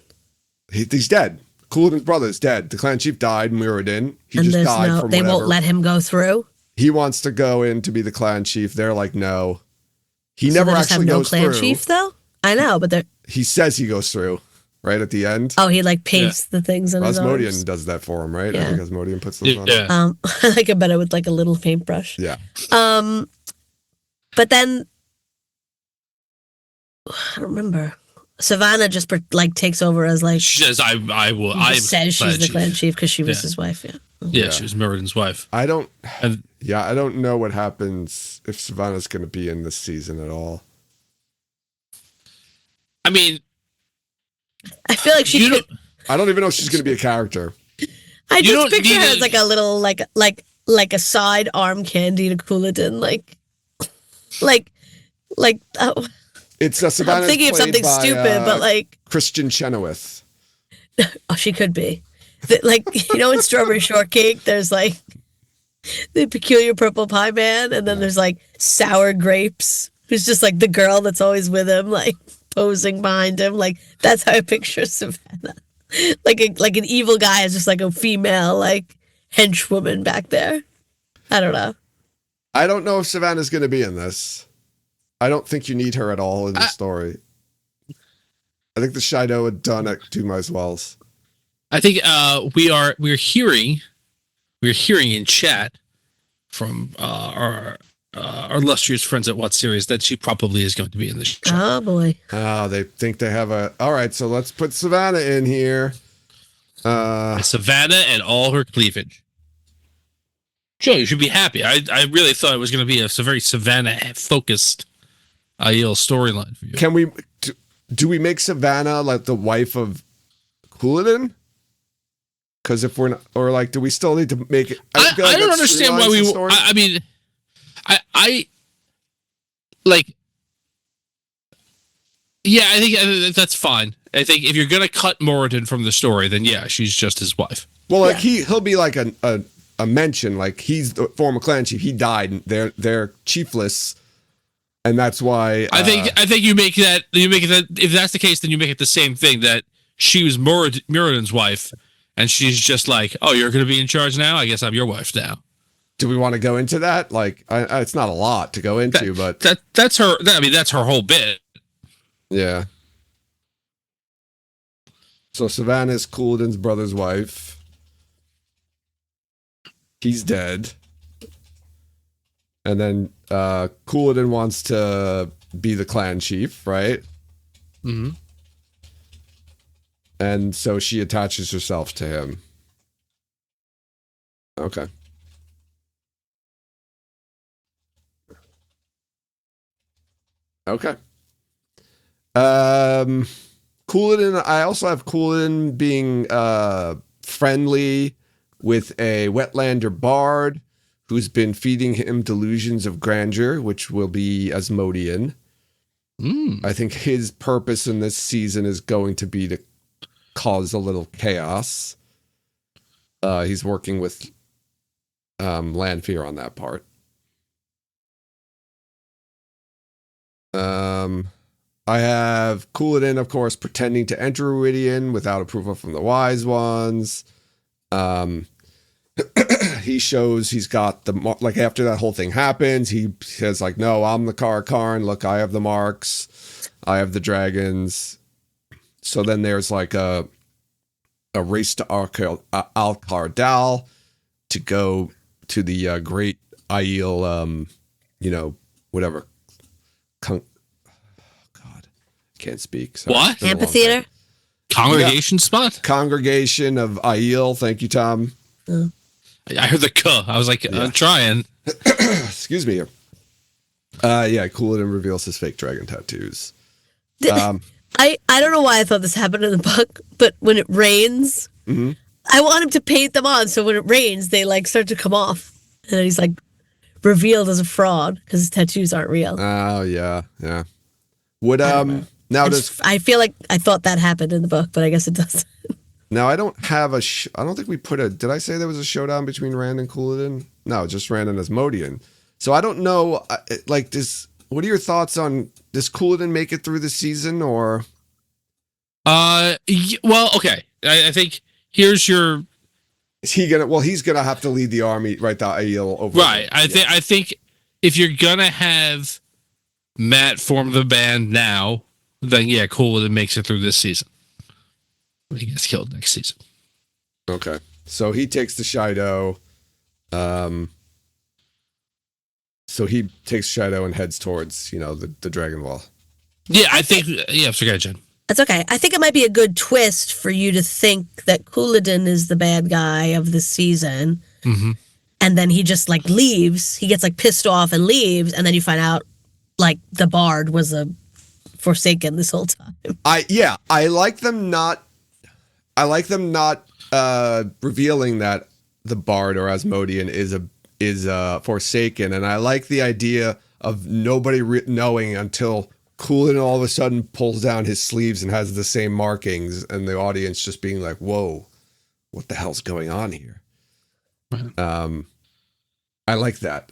He's dead. Couladin's brother is dead. The clan chief died, Muradin. He just died from they whatever. Won't let him go through? He wants to go in to be the clan chief. They're like, no. He never actually goes through. No clan chief, though? I know, but he says he goes through. Right at the end. Oh, he like pastes the things on his arms. Asmodean does that for him, right? Yeah. I think Asmodean puts those on. Yeah. I like it better with like a little paintbrush. Yeah. But then I don't remember. Savannah just like takes over as like she says, "I will." I says she's the clan chief because she was his wife. Yeah, she was Muradin's wife. I don't know what happens if Savannah's going to be in this season at all. I mean. I feel like she could. I don't even know if she's going to be a character. I just picture her as like a little like a side arm candy to Couladin, like. Oh. It's Savannah. I'm thinking of something stupid, but like Christian Chenoweth. Oh, she could be. like, in Strawberry Shortcake, there's like the peculiar purple pie man, and then there's like Sour Grapes, who's just like the girl that's always with him, like posing behind him. Like, that's how I picture Savannah. Like an evil guy is just like a female like henchwoman back there. I don't know. I don't know if Savannah's going to be in this. I don't think you need her at all in the story. I think the Shido had done it to Mice Wells. I think we're hearing in chat from our illustrious friends at What Series that she probably is going to be in this show. Oh boy. Oh, they think they have all right, so let's put Savannah in here. Savannah and all her cleavage. Joe, you should be happy. I really thought it was going to be a very Savannah focused Aiel storyline for you. Can we do we make Savannah like the wife of Couladin? Because if we're not, or like, do we still need to make it? I don't understand why we. I mean, I like. Yeah, I think that's fine. I think if you're gonna cut Moradin from the story, then yeah, she's just his wife. Well, like he'll be like a mention, like he's the former clan chief. He died. And they're chiefless, and that's why. I think you make that if that's the case, then you make it the same thing that she was Moradin's wife. And she's just like, oh, you're going to be in charge now? I guess I'm your wife now. Do we want to go into that? Like, it's not a lot to go into, but... That's her... that's her whole bit. Yeah. So Savannah's Couladin's brother's wife. He's dead. And then Couladin wants to be the clan chief, right? Mm-hmm. And so she attaches herself to him. Okay. Okay. Couladin, I also have Couladin being friendly with a Wetlander bard who's been feeding him delusions of grandeur, which will be Asmodean. I think his purpose in this season is going to be to cause a little chaos. He's working with Lanfear on that part. I have Couladin, of course, pretending to enter Iridian without approval from the Wise Ones. He shows he's got the like after that whole thing happens, he says like, "No, I'm the Karn. Look, I have the marks. I have the dragons." So then there's like a race to Alcardal to go to the great Aiel, whatever. God, can't speak. Sorry. What? Amphitheater? Congregation spot? Congregation of Aiel. Thank you, Tom. I heard the "k." I was like, I'm trying. Excuse me. Couladin reveals his fake dragon tattoos. I don't know why I thought this happened in the book, but when it rains, I want him to paint them on. So when it rains, they like start to come off, and then he's like revealed as a fraud because his tattoos aren't real. Oh yeah. Would now I feel like I thought that happened in the book, but I guess it doesn't. Now I don't have I don't think we put did I say there was a showdown between Rand and Couladin? No, just Rand and Asmodean. So I don't know, like this. What are your thoughts on, does Couladin make it through the season or? Well, okay. I think here's your. Is he gonna? Well, he's gonna have to lead the army, right? The Aiel over. Right. I think if you're gonna have Matt form the band now, then yeah, Couladin makes it through this season. He gets killed next season. Okay, so he takes the Shido. So he takes Shido and heads towards, the Dragon Wall. Yeah, I think. Yeah, forget it, Jen. That's okay. I think it might be a good twist for you to think that Couladin is the bad guy of the season, and then he just like leaves. He gets like pissed off and leaves, and then you find out like the Bard was a Forsaken this whole time. I like them not revealing that the Bard or Asmodean is Forsaken, and I like the idea of nobody knowing until Couladin all of a sudden pulls down his sleeves and has the same markings, and the audience just being like, "Whoa, what the hell's going on here? I like that.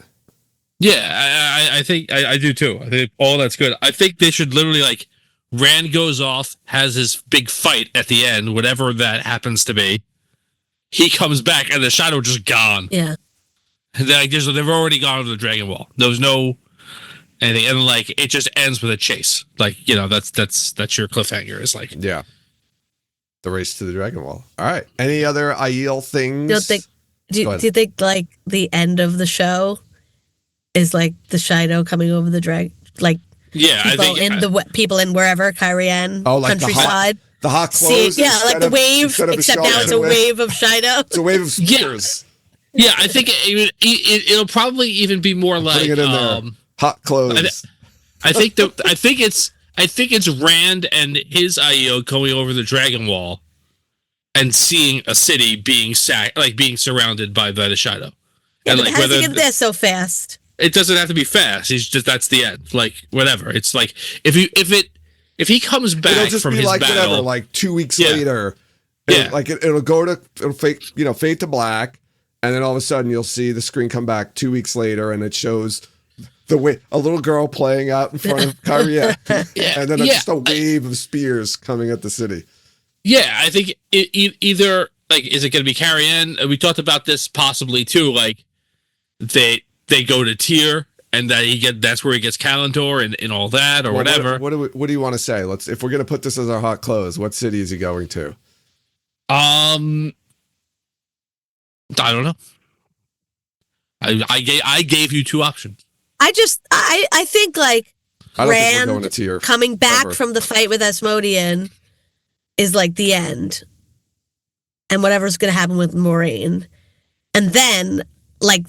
Yeah, I think I do too. I think all that's good. I think they should literally like Rand goes off, has his big fight at the end, whatever that happens to be. He comes back and the shadow just gone. Yeah. They've already gone to the Dragon Wall. There was no anything, and like it just ends with a chase. Like, you know, that's your cliffhanger. It's like, yeah, the race to the Dragon Wall. All right. Any other Aiel things? Do you think like the end of the show is like the Shido coming over the dragon? Like, yeah, people in wherever Kyrian countryside. The hot clothes. Like the wave, except now it's a wave of Shido. It's a wave of spears. Yeah, I think it'll probably even be more like it in there. Hot clothes. I think it's Rand and his Aiel going over the Dragon Wall and seeing a city being surrounded by the Shido. Yeah, and like, how does he get there so fast? It doesn't have to be fast. He's just that's the end. Like whatever. It's like if he comes back it'll just from be his like battle, whatever, like 2 weeks later. It'll fade to black, and then all of a sudden you'll see the screen come back 2 weeks later, and it shows a little girl playing out in front of Kyrian, and then just a wave of spears coming at the city. Yeah, I think either like is it going to be Kyrian? We talked about this possibly too. Like they go to Tyr, and that's where he gets Kalantor and all that or whatever. What do you want to say? If we're going to put this as our hot close, what city is he going to? I don't know. I gave you two options. I think like Rand coming back ever. from the fight with Asmodean is like the end, and whatever's going to happen with Moraine, and then like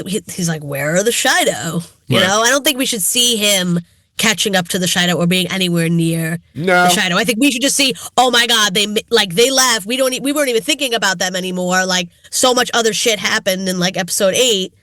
he's like, where are the Shido? You know, I don't think we should see him catching up to the Shido or being anywhere near the Shido. I think we should just see, oh my God, they left. We weren't even thinking about them anymore. Like so much other shit happened in like episode 8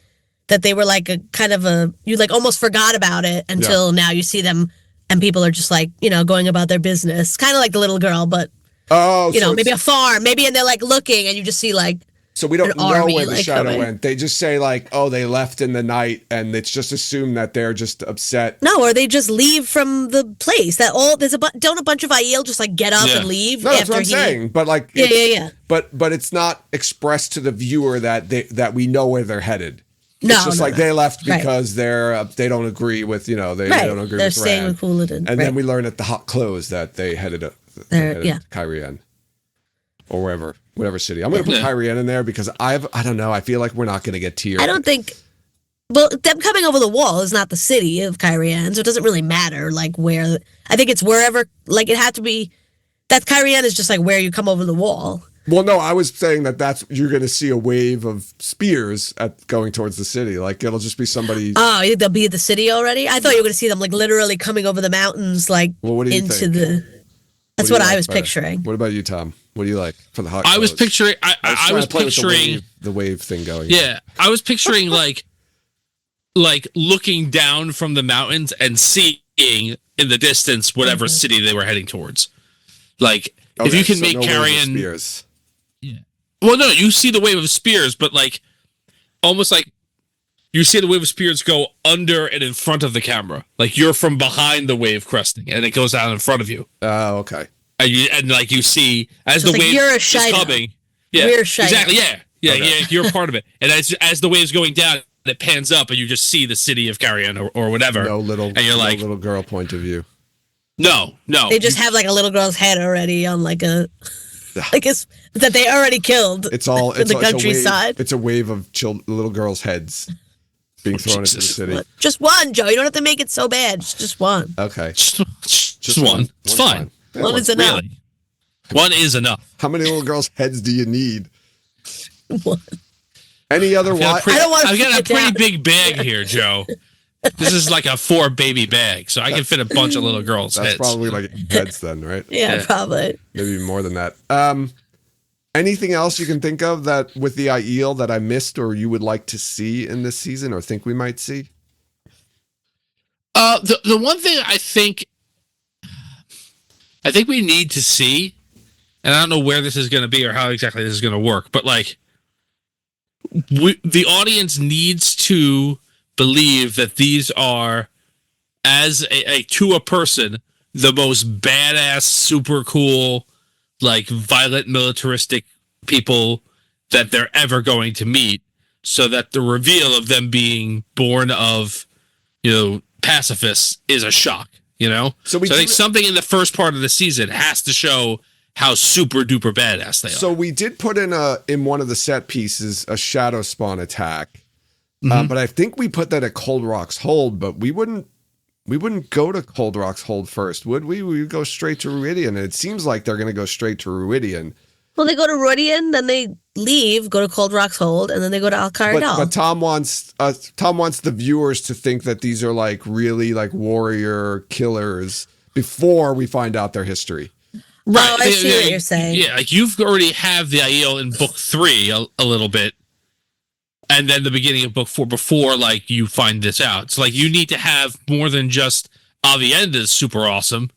that they were like you like almost forgot about it until now you see them and people are just like, you know, going about their business. Kind of like the little girl, but maybe a farm, and they're like looking and you just see like, so we don't know where the Shadow went. They just say like, oh, they left in the night, and it's just assumed that they're just upset. No, or they just leave from the place. Don't a bunch of Aiel just like get up and leave? No, that's what I'm saying. But like, yeah. But it's not expressed to the viewer that we know where they're headed. No, it's just they left because they don't agree with they don't agree they're with Rand. staying with Huladen. And then we learn at the hot close that they headed to Kyrian or whatever city. I'm going to put Kyrian in there because I don't know. I feel like we're not going to get Tyr. I don't think. Well, them coming over the wall is not the city of Kyrian, so it doesn't really matter like where. I think it's wherever. Like it had to be. That Kyrian is just like where you come over the wall. Well, no, I was saying you're going to see a wave of spears going towards the city. Like it'll just be somebody. Oh, they'll be at the city already. I thought you were going to see them like literally coming over the mountains, like what do you into think? That's what I was picturing. What about you, Tom? What do you like for the hot? I was picturing. I was picturing the wave thing going. Yeah, I was picturing like looking down from the mountains and seeing in the distance whatever city they were heading towards. Like if you can make Kyrian. Yeah. Well, no, you see the wave of spears, but like almost like you see the wave of spears go under and in front of the camera. Like you're from behind the wave cresting, and it goes down in front of you. Oh, okay. And you see as the wave you're a is coming. Yeah, we're Shido. Exactly. Yeah. You're part of it. And as the wave's going down, it pans up, and you just see the city of Kyrian or whatever. No little girl point of view. No. They just have like a little girl's head already on like a. I guess that they already killed. It's all in the countryside. It's a wave of little girls' heads being thrown into the city. Just one, Joe. You don't have to make it so bad. Just one. Okay. Just one. It's fine. One is enough. Really. One is enough. How many little girls' heads do you need? One. Any other? I don't want to. I've got a pretty big bag here, Joe. This is like a 4-baby bag, so I can fit a bunch of little girls' heads. That's probably like heads then, right? Yeah, probably. Maybe more than that. Anything else you can think of that with the Aiel that I missed or you would like to see in this season or think we might see? The one thing I think we need to see and I don't know where this is going to be or how exactly this is going to work, but like, the audience needs to believe that these are, as to a person, the most badass, super cool, like violent, militaristic people that they're ever going to meet, so that the reveal of them being born of, pacifists is a shock, So I think something in the first part of the season has to show how super duper badass they are. So we did put in one of the set pieces a shadow spawn attack, but I think we put that at Cold Rock's Hold. But we wouldn't go to Cold Rock's Hold first, would we? We would go straight to Ruidian, and it seems like they're going to go straight to Ruidian. Well, they go to Ruidian, then they leave, go to Cold Rock's Hold, and then they go to Al Qaeda. But Tom wants the viewers to think that these are like really like warrior killers before we find out their history. Right. I see what you're saying. Yeah, like you've already have the Aiel in book 3 a little bit, and then the beginning of book 4 before like you find this out. So like you need to have more than just Avienda is super awesome,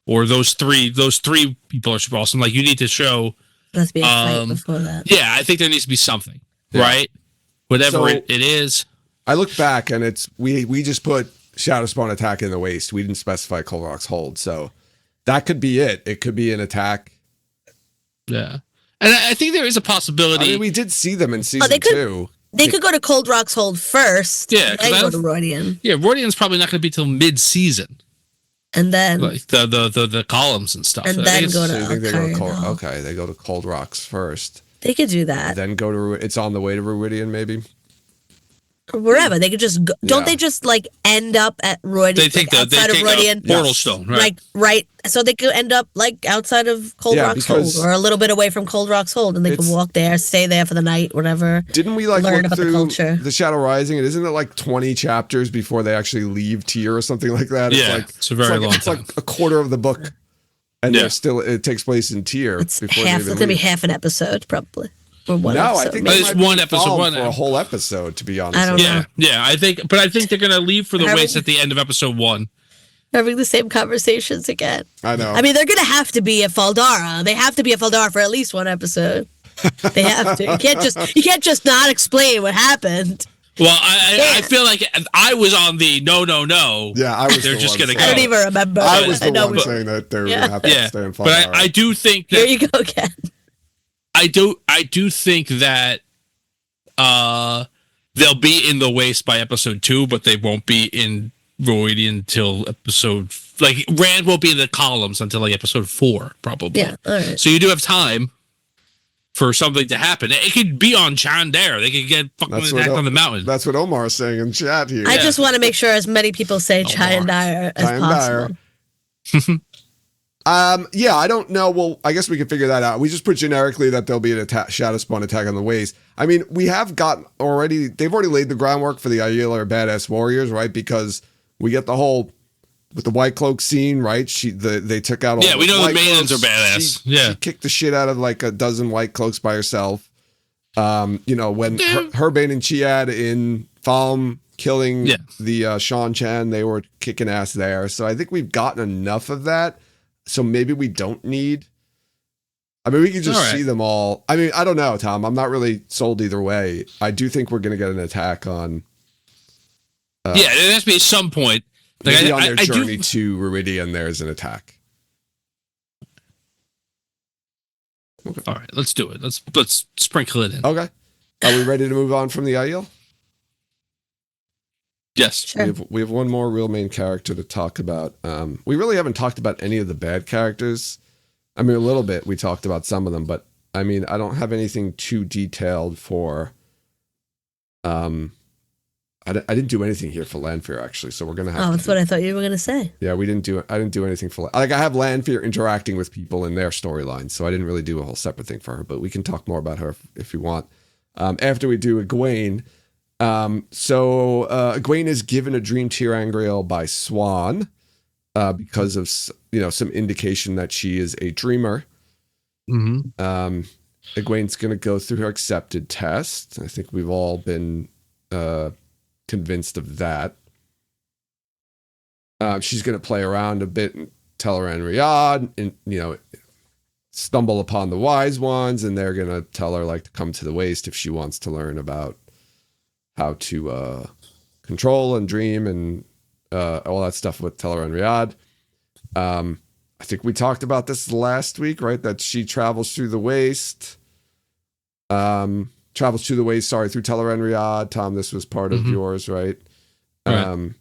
or those three people are super awesome. Like you need to show. Must be a fight before that. Yeah, I think there needs to be something, right? Whatever it is. I looked back and it's we just put Shadow Spawn attack in the waist. We didn't specify Cold Rock's Hold, so. That could be it. It could be an attack. Yeah. And I think there is a possibility. I mean, we did see them in season 2. They could go to Cold Rock's Hold first. Yeah. And then go to Ruidian. Yeah, Ruidian's probably not going to be till mid-season. And then. Like the columns and stuff. And then go to Okay, they go to Cold Rocks first. They could do that. Then go to. It's on the way to Ruidian, maybe. Wherever they could just go. Don't they just like end up at Ruidian? They take outside of Ruidian, Portal Stone, right? Right. So they could end up like outside of Cold Rock's Hold, or a little bit away from Cold Rock's Hold, and they can walk there, stay there for the night, whatever. Didn't we like learn look about through the culture? The Shadow Rising? And isn't it like 20 chapters before they actually leave Tyr or something like that? It's a very long time. It's like a quarter of the book, and it takes place in Tyr. It's gonna be half an episode probably. I think it's one episode for a whole episode, to be honest. I don't know. Yeah. I think they're gonna leave for the waste at the end of episode 1. Having the same conversations again. I know. I mean, they're gonna have to be at Faldara. They have to be at Faldara for at least one episode. They have to. You can't just not explain what happened. Well, I feel like I was on the no. Yeah, I was. They're just gonna go. I don't even remember. I was the one saying that they were gonna have to stay in Faldara. But I do think that. Here you go again. I do think that they'll be in the waste by episode 2, but they won't be in Ruidian until episode Rand won't be in the columns until like episode 4, probably. Yeah, all right. So you do have time for something to happen. It could be on Chandare. They could get fucking attacked on the mountain. That's what Omar is saying in chat here. I just want to make sure as many people say Chandare as possible. I don't know. Well, I guess we can figure that out. We just put generically that there'll be an Shadow Spawn attack on the waist. I mean, we have got they've already laid the groundwork for the Aiel or badass warriors, right? Because we get the whole with the White Cloak scene, right? They took out all the we know the maidens are badass. She kicked the shit out of like a dozen White Cloaks by herself. When Herbane and Chiad in Falm killing the Shan Chan, they were kicking ass there. So I think we've gotten enough of that. So maybe we don't need. I mean, we can just see them all. I mean, I don't know, Tom. I'm not really sold either way. I do think we're going to get an attack on. There has to be at some point. Like, maybe on their journey to Ruidian, there's an attack. Okay. All right, let's do it. Let's sprinkle it in. Okay. Are we ready to move on from the Aiel? Yes. Sure. We have one more real main character to talk about. We really haven't talked about any of the bad characters. I mean, a little bit. We talked about some of them, but I mean, I don't have anything too detailed for. I didn't do anything here for Lanfear actually, so we're gonna have. Oh, that's what I thought you were gonna say. Yeah, I didn't do anything for I have Lanfear interacting with people in their storylines, so I didn't really do a whole separate thing for her. But we can talk more about her if you want. After we do Egwene. Egwene is given a dream Tirangriel by Swan because of some indication that she is a dreamer. Mm-hmm. Egwene's going to go through her accepted test. I think we've all been convinced of that. She's going to play around a bit and tell her Riyadh and stumble upon the wise ones, and they're gonna tell her like to come to the waist if she wants to learn about how to control and dream and all that stuff with Teller and Riyadh. I think we talked about this last week, right? That she travels through the waist. Through Teller and Riyadh. Tom, this was part of yours, right? Right.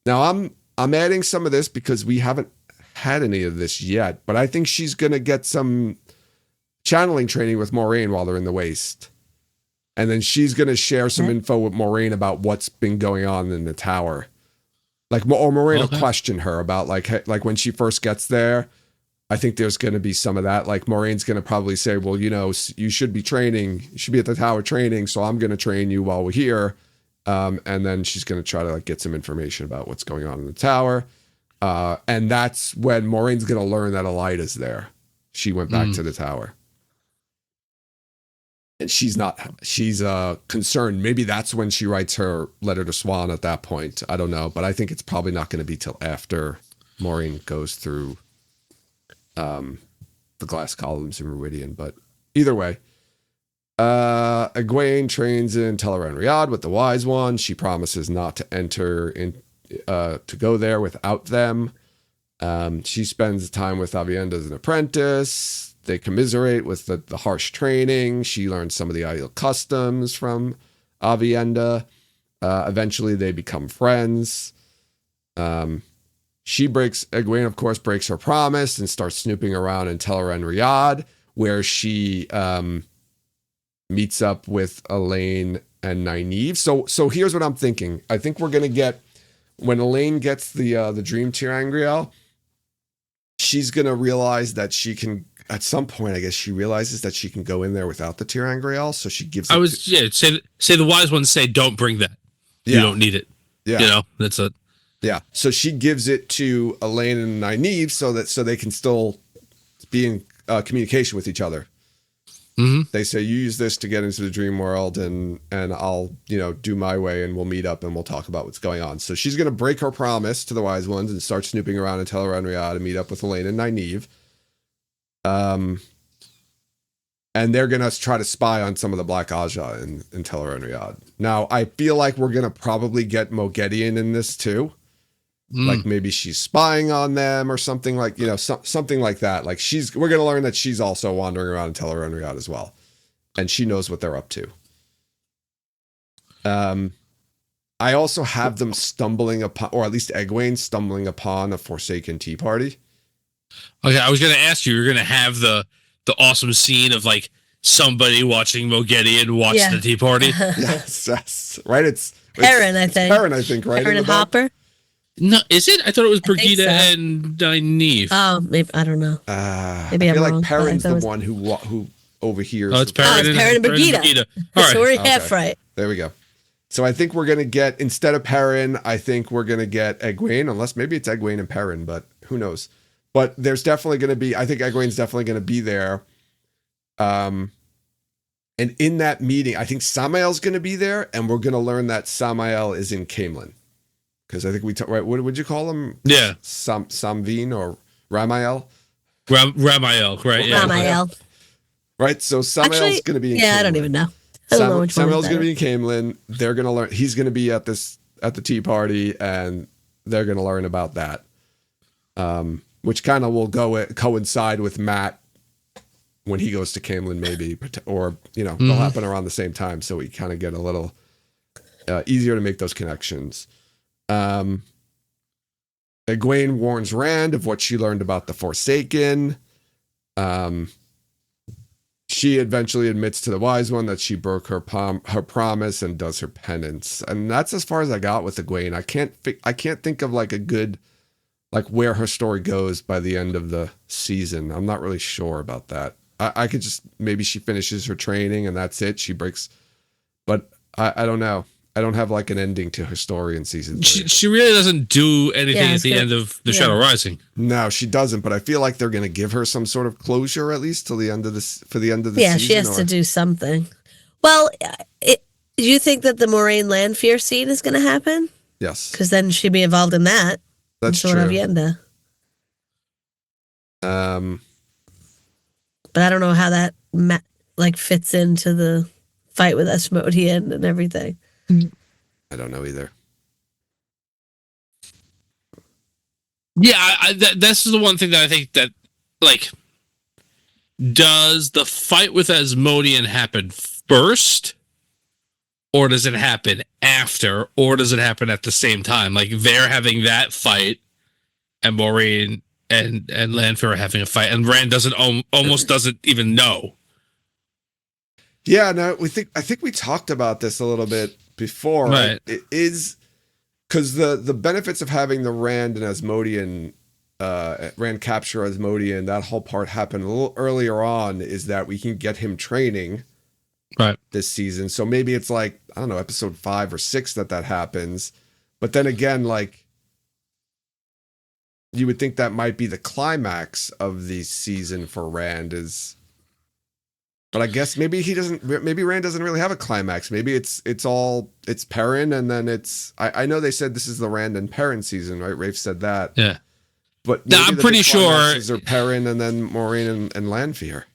Now I'm adding some of this because we haven't had any of this yet, but I think she's gonna get some channeling training with Maureen while they're in the waist. And then she's gonna share some info with Maureen about what's been going on in the tower. Like, or Maureen will question her about like when she first gets there. I think there's going to be some of that. Like Maureen's going to probably say, well, you know, you should be training. You should be at the tower training. So I'm going to train you while we're here. And then she's going to try to like get some information about what's going on in the tower. And that's when Maureen's going to learn that Elida's there. She went back to the tower. And she's concerned. Maybe that's when she writes her letter to Swan at that point. I don't know. But I think it's probably not going to be till after Maureen goes through the glass columns in Meridian. But either way, Egwene trains in Teller and Riyadh with the wise one. She promises not to enter in, to go there without them. She spends time with Aviendha as an apprentice. They commiserate with the harsh training. She learns some of the ideal customs from Aviendha. Eventually, they become friends. Egwene, of course, breaks her promise and starts snooping around in Teller and Riyadh, where she meets up with Elaine and Nynaeve. So here's what I'm thinking. I think we're going to get, when Elaine gets the Dream Tirangriel, she's going to realize that she can, at some point, I guess she realizes that she can go in there without the Tirangriel, so she gives it say the wise ones say, don't bring that. You don't need it. Yeah. You know, that's it. Yeah. So she gives it to Elaine and Nynaeve so they can still be in communication with each other. Mm-hmm. They say, you use this to get into the dream world and I'll, do my way and we'll meet up and we'll talk about what's going on. So she's going to break her promise to the wise ones and start snooping around in Teller and Riyadh and meet up with Elaine and Nynaeve. And they're going to try to spy on some of the Black Aja in Teller and Riyadh. Now, I feel like we're going to probably get Moghedien in this too. Like maybe she's spying on them or something like, something like that. Like we're going to learn that she's also wandering around in Teller and Riyadh as well. And she knows what they're up to. I also have them stumbling upon, or at least Egwene stumbling upon a Forsaken tea party. Okay, I was going to ask you, you're going to have the awesome scene of like somebody watching Moghedien watch the tea party. yes. Right. It's Perrin, I think. Perrin, I think, right? Perrin and Hopper. No, is it? I thought it was Brigida and Nynaeve. Oh, maybe I don't know. Maybe I feel like Perrin's the one who overhears. Oh, it's Perrin and Brigida. All So right. we're half right. There we go. So I think we're gonna get, instead of Perrin, I think we're gonna get Egwene, unless maybe it's Egwene and Perrin, but who knows? But there's definitely gonna be. I think Egwene's definitely gonna be there. And in that meeting, I think Samael's gonna be there, and we're gonna learn that Samael is in Camelin. Because I think right, what would you call him? Yeah. Samveen or Ramael? Ramael, right? Yeah. Ramael. Right, so Samael's going to be in Camelin. I don't even know. I don't know which one. Samael's going to be in Camelin. They're going to learn. He's going to be at the tea party, and they're going to learn about that. Which kind of will coincide with Matt when he goes to Camelin, maybe, or they'll happen around the same time, so we kind of get a little easier to make those connections. Egwene warns Rand of what she learned about the Forsaken. She eventually admits to the wise one that she broke her promise and does her penance. And that's as far as I got with Egwene. I can't think of like a good, like where her story goes by the end of the season. I'm not really sure about that. I could just, maybe she finishes her training and that's it. She breaks, but I don't know. I don't have like an ending to her story in season 3. She really doesn't do anything at the end of The Shadow Rising. No, she doesn't. But I feel like they're going to give her some sort of closure at least till the end of this, for the end of the season. Yeah, she has to do something. Well, do you think that the Moraine Lanfear scene is going to happen? Yes, because then she'd be involved in that. That's true. Aviendha. But I don't know how that fits into the fight with Asmodean and everything. I don't know either. Yeah, this is the one thing that I think that, like, does the fight with Asmodean happen first, or does it happen after, or does it happen at the same time? Like, they're having that fight, and Maureen and Lanfear are having a fight, and Rand almost doesn't even know. Yeah, no, I think we talked about this a little bit before. Right. It is because the benefits of having the Rand and Asmodean, Rand capture Asmodean, that whole part happened a little earlier on, is that we can get him training Right. this season. So maybe it's like, I don't know, episode 5 or 6 that happens. But then again, like, you would think that might be the climax of the season for Rand is. But I guess maybe Rand doesn't really have a climax. Maybe it's Perrin, and then I know they said this is the Rand and Perrin season, right? Rafe said that. Yeah. But no, I'm pretty sure these are Perrin and then Maureen and Lanfear.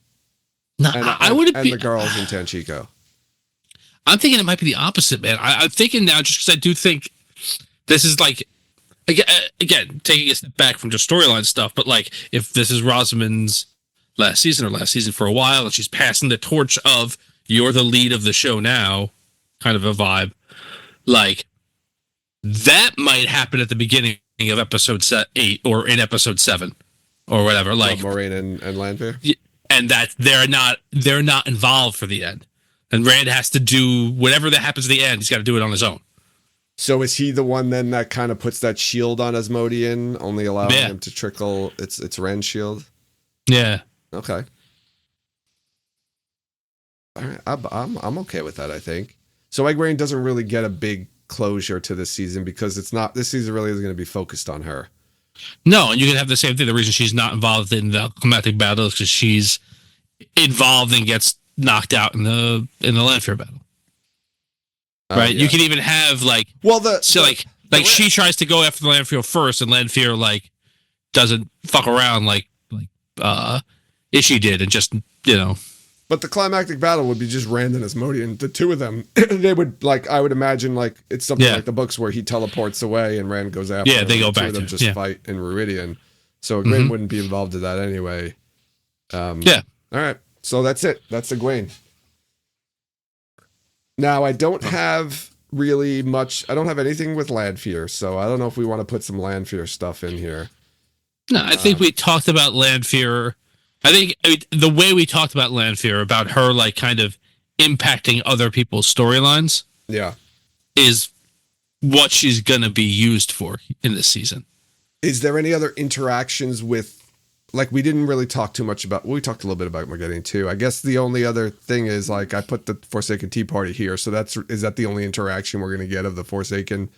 No, I wouldn't and be. the girls in Tanchico. I'm thinking it might be the opposite, man. I'm thinking now, just because I do think this is like, again, taking a step back from just storyline stuff, but like, if this is Rosamund's last season for a while, and she's passing the torch of, you're the lead of the show now, kind of a vibe, like, that might happen at the beginning of episode 8 or in episode 7 or whatever. Like, Maureen and Lanfear? And that they're not involved for the end. And Rand has to do whatever that happens at the end. He's got to do it on his own. So is he the one then that kind of puts that shield on Asmodean, only allowing him to trickle its Rand shield? Yeah. Okay. All right. I'm okay with that, I think. So Egwene doesn't really get a big closure to this season because this season really is going to be focused on her. No, and you can have the same thing. The reason she's not involved in the climatic battle is because she's involved and gets knocked out in the Lanfear battle. Right? Yeah. You can even have like, well, she tries to go after the Lanfear first, and Lanfear like doesn't fuck around like Ishii did, and just, you know. But the climactic battle would be just Rand and Asmodean, the two of them. They would, like, I would imagine, like, it's something like the books where he teleports away and Rand goes after him. Yeah, they go back to them, to just fight in Meridian. So Egwene wouldn't be involved in that anyway. Yeah. All right. So that's it. That's Egwene. Now, I don't have really much. I don't have anything with Lanfear, so I don't know if we want to put some Lanfear stuff in here. No, I think we talked about Lanfear. I mean, the way we talked about Lanfear, about her like kind of impacting other people's storylines, is what she's gonna be used for in this season. Is there any other interactions with, like, we didn't really talk too much about, we talked a little bit about Margeddon too. I guess the only other thing is, like, I put the Forsaken Tea Party here, so is that the only interaction we're gonna get of the Forsaken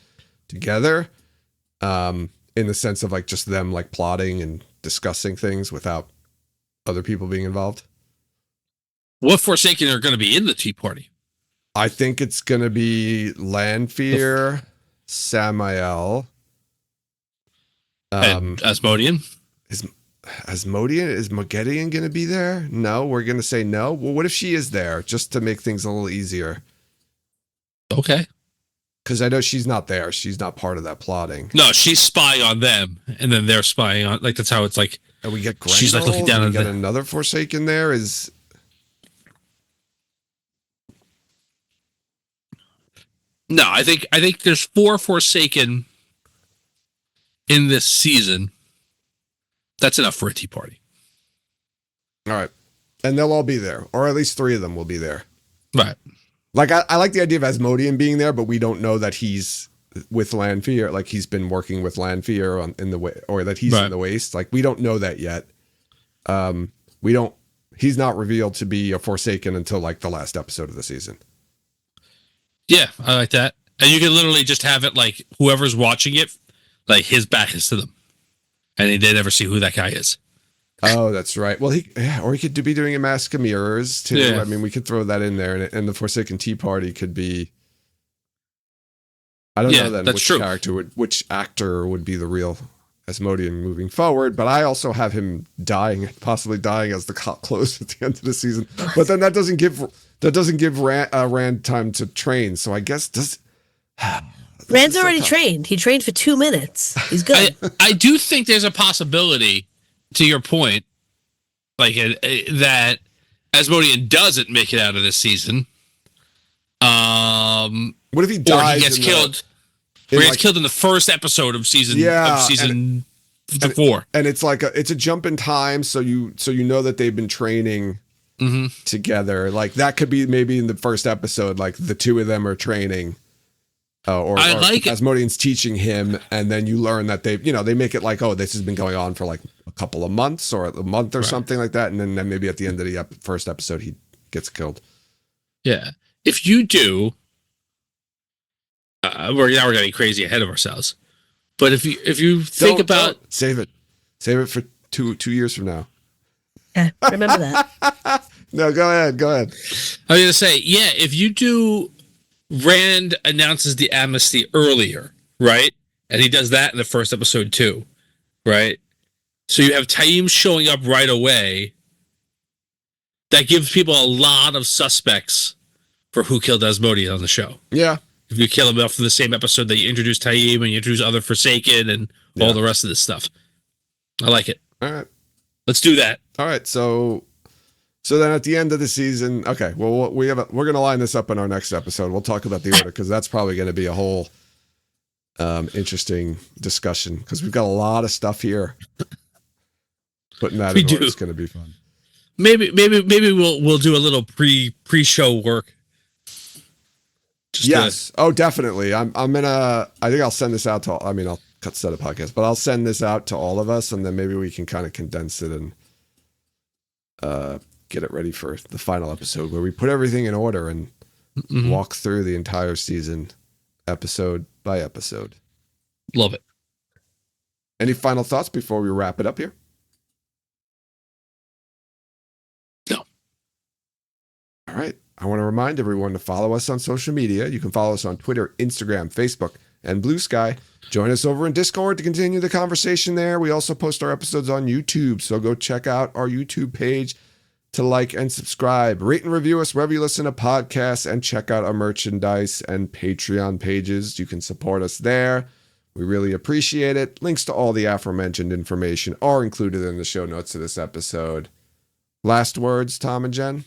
together? In the sense of like just them like plotting and discussing things without other people being involved. What Forsaken are going to be in the Tea Party? I think it's going to be Lanfear, Samael, and Asmodean. Is Margeddon going to be there? No, we're going to say no. Well, what if she is there, just to make things a little easier? Okay. Because I know she's not there. She's not part of that plotting. No, she's spying on them, and then they're spying on. Like, that's how it's like. And we get Grendel, she's like looking down. We get another Forsaken there. No, I think there's 4 Forsaken in this season. That's enough for a tea party. All right, and they'll all be there, or at least 3 of them will be there. Right. Like, I like the idea of Asmodean being there, but we don't know that he's with Lanfear, like he's been working with Lanfear in the way, or that he's in the Waste. Like, we don't know that yet. He's not revealed to be a Forsaken until like the last episode of the season. Yeah, I like that. And you can literally just have it like whoever's watching it, like his back is to them, and they never see who that guy is. Oh, that's right. Well, he could be doing a Mask of Mirrors too. Yeah. I mean, we could throw that in there, and the Forsaken Tea Party could be. I don't know then which actor would be the real Asmodean moving forward, but I also have him possibly dying as the clock closes at the end of the season. But then that doesn't give Rand time to train. So I guess Rand's already trained. He trained for 2 minutes. He's good. I do think there's a possibility, to your point, like that Asmodean doesn't make it out of this season. What if he dies? Or he gets killed. Or he gets killed in the first episode of season 4. And it's like it's a jump in time, so you know that they've been training together. Like that could be maybe in the first episode, like the two of them are training. Or Asmodean's teaching him, and then you learn that they make it like, oh, this has been going on for like a couple of months or a month or something like that, and then maybe at the end of the first episode he gets killed. Yeah, if you do, we're getting crazy ahead of ourselves. But if you think about save it for two years from now. Yeah, remember that. No, go ahead. I was gonna say, yeah, if you do. Rand announces the amnesty earlier, right? And he does that in the first episode too, right? So you have Taim showing up right away. That gives people a lot of suspects for who killed Asmodean on the show. Yeah. If you kill him off in the same episode that you introduce Taim and you introduce other Forsaken and all the rest of this stuff. I like it. All right. Let's do that. All right. So then at the end of the season, okay, well, we're going to line this up in our next episode. We'll talk about the order because that's probably going to be a whole interesting discussion because we've got a lot of stuff here. Putting that in order is going to be fun. Maybe we'll do a little pre-show work. Yes. Oh, definitely. I think I'll send this out to, I'll set a podcast, but I'll send this out to all of us and then maybe we can kind of condense it and get it ready for the final episode where we put everything in order and walk through the entire season episode by episode. Love it. Any final thoughts before we wrap it up here? No. All right. I want to remind everyone to follow us on social media. You can follow us on Twitter, Instagram, Facebook, and Blue Sky. Join us over in Discord to continue the conversation there. We also post our episodes on YouTube, so go check out our YouTube page to like and subscribe. Rate and review us wherever you listen to podcasts, and check out our merchandise and Patreon pages. You can support us there. We really appreciate it. Links to all the aforementioned information are included in the show notes of this episode. Last words, Tom and Jen?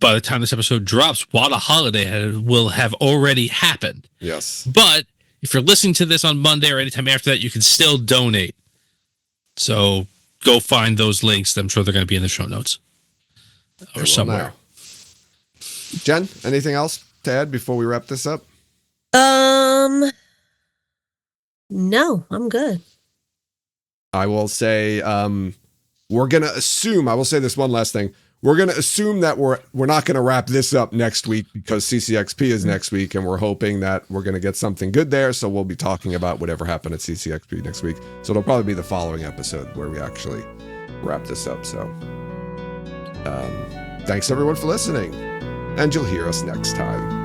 By the time this episode drops, Wada Holiday will have already happened. Yes. But if you're listening to this on Monday or anytime after that, you can still donate. So go find those links. I'm sure they're going to be in the show notes or somewhere. Jen, anything else to add before we wrap this up? No, I'm good. I will say, we're going to assume, I will say this one last thing. We're going to assume that we're not going to wrap this up next week because CCXP is next week, and we're hoping that we're going to get something good there. So we'll be talking about whatever happened at CCXP next week. So it'll probably be the following episode where we actually wrap this up. So thanks everyone for listening, and you'll hear us next time.